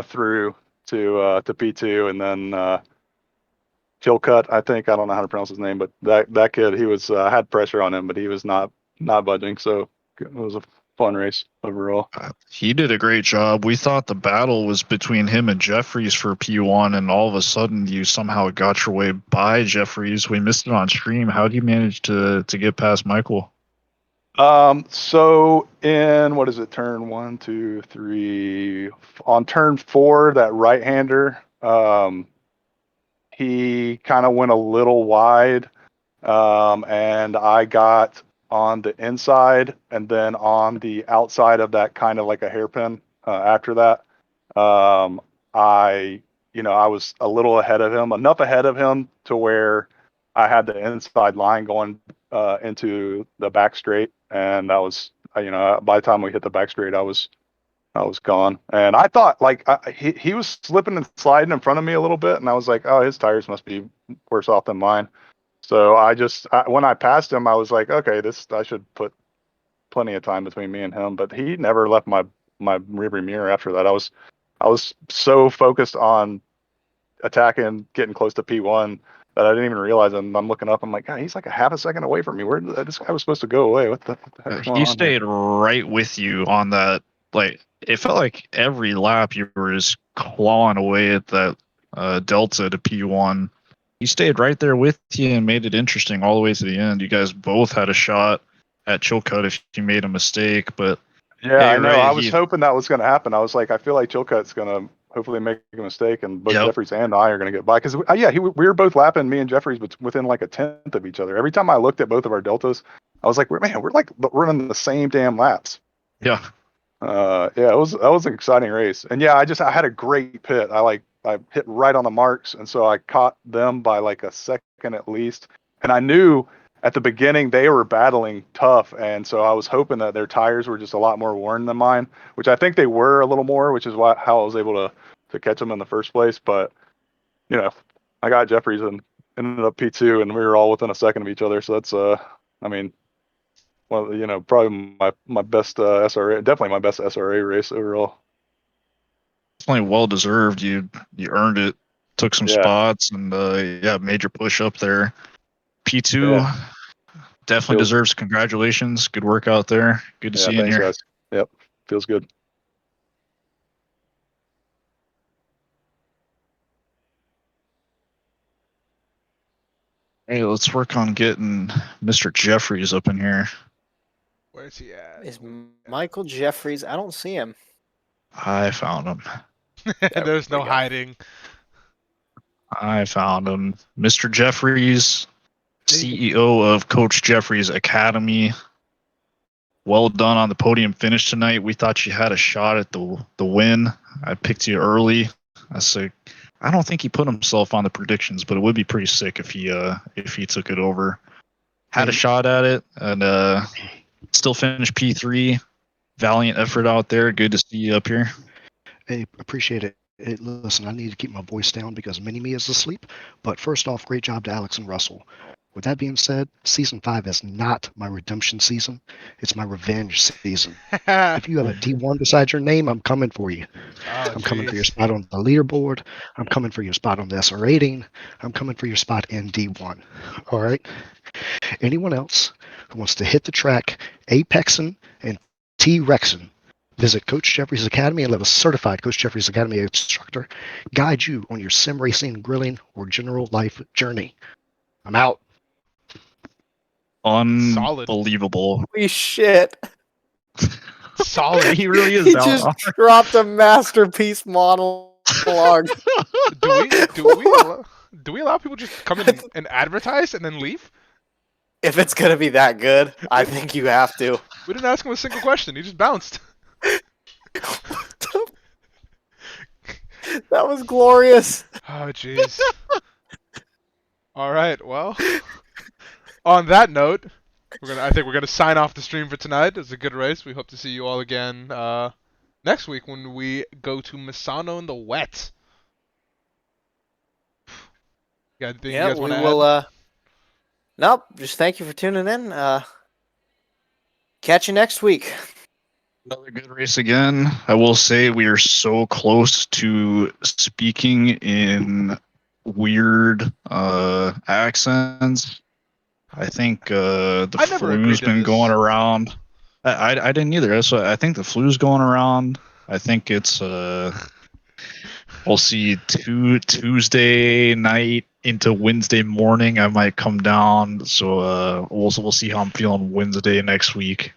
through to P2, and then Chilcutt, I think. I don't know how to pronounce his name, but that kid, he was had pressure on him, but he was not budging. So it was a fun race overall. He did a great job. We thought the battle was between him and Jeffries for P1, and all of a sudden you somehow got your way by Jeffries. We missed it on stream. How did you manage to get past Michael? So in what is it? Turn 1, 2, 3. On turn 4, that right-hander, he kind of went a little wide, and I got on the inside and then on the outside of that, kind of like a hairpin. After that, I was a little ahead of him, enough ahead of him to where I had the inside line going into the back straight, and that was, by the time we hit the back straight, I was gone. And I thought like he was slipping and sliding in front of me a little bit, and I was like, oh, his tires must be worse off than mine. So when I passed him, I was like, okay, I should put plenty of time between me and him. But he never left my rearview mirror after that. I was so focused on attacking, getting close to P1 that I didn't even realize. And I'm looking up, I'm like, God, he's like a half a second away from me. Where did this guy was supposed to go away? What the heck's going He on here? stayed right with you on that. Like, it felt like every lap you were just clawing away at that delta to P1. He stayed right there with you and made it interesting all the way to the end. You guys both had a shot at Chilcutt if you made a mistake, but Yeah, I you're know. right. I was hoping that was going to happen. I was like, I feel like Chilcutt's going to hopefully make a mistake, and both Yep. Jeffries and I are going to get by. Because we were both lapping, me and Jeffries, within like a tenth of each other. Every time I looked at both of our deltas, I was like, we're like running the same damn laps. Yeah. Yeah, that was an exciting race. And yeah, I had a great pit. I hit right on the marks, and so I caught them by like a second at least. And I knew at the beginning they were battling tough, and so I was hoping that their tires were just a lot more worn than mine, which I think they were a little more, which is how I was able to catch them in the first place. But I got Jeffries and ended up P2, and we were all within a second of each other. So that's I mean, well, probably my best SRA, definitely my best SRA race overall. Definitely well deserved. You earned it. Took some Yeah. spots and major push up there. P2 Yeah. definitely Feels- deserves congratulations. Good work out there. Good to see you in thanks, here. guys. Yep, feels good. Hey, let's work on getting Mr. Jeffries up in here. Where's he at? Is Michael Jeffries? I don't see him. I found him. There's no we go. hiding. I found him. Mr. Jeffries CEO of Coach Jeffrey's Academy. Well done on the podium finish tonight. We thought you had a shot at the win. I picked you early. I said, I don't think he put himself on the predictions, but it would be pretty sick if he took it over. Had a shot at it, and still finished P3. Valiant effort out there. Good to see you up here. Hey, appreciate it. Hey, listen, I need to keep my voice down because Mini-Me is asleep. But first off, great job to Alex and Russell. With that being said, Season 5 is not my redemption season. It's my revenge season. If you have a D1 beside your name, I'm coming for you. I'm coming for your spot on the leaderboard. I'm coming for your spot on the SRA rating. I'm coming for your spot in D1. All right? Anyone else who wants to hit the track, Apexing and T-Rexing, visit Coach Jeffrey's Academy and let a certified Coach Jeffrey's Academy instructor guide you on your sim racing, grilling, or general life journey. I'm out. Unbelievable. Holy shit. Solid. He really is He down. just dropped a masterpiece monologue. Do we allow people just come in and advertise and then leave? If it's gonna be that good, I think you have to. We didn't ask him a single question. He just bounced. That was glorious. Oh, jeez. All right. Well, on that note, I think we're gonna sign off the stream for tonight. It was a good race. We hope to see you all again next week when we go to Misano in the wet. You guys We want to will. add? Nope. Just thank you for tuning in. Catch you next week. Another good race again. I will say we are so close to speaking in weird accents. I think the I never agreed flu's to been this. going around. I didn't either. That's what I think the flu's going around. I think it's we'll see Tuesday night into Wednesday morning. I might come down. So we'll see how I'm feeling Wednesday next week.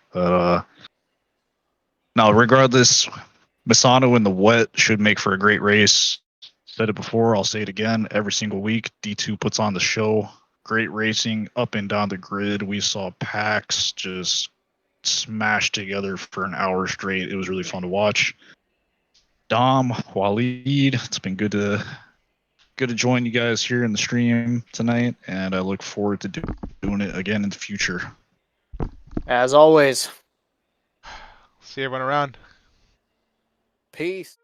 Now, regardless, Misano in the wet should make for a great race. Said it before, I'll say it again. Every single week, D2 puts on the show. Great racing up and down the grid. We saw packs just smashed together for an hour straight. It was really fun to watch. Dom, Waleed, it's been good to join you guys here in the stream tonight, and I look forward to doing it again in the future. As always. See everyone around. Peace.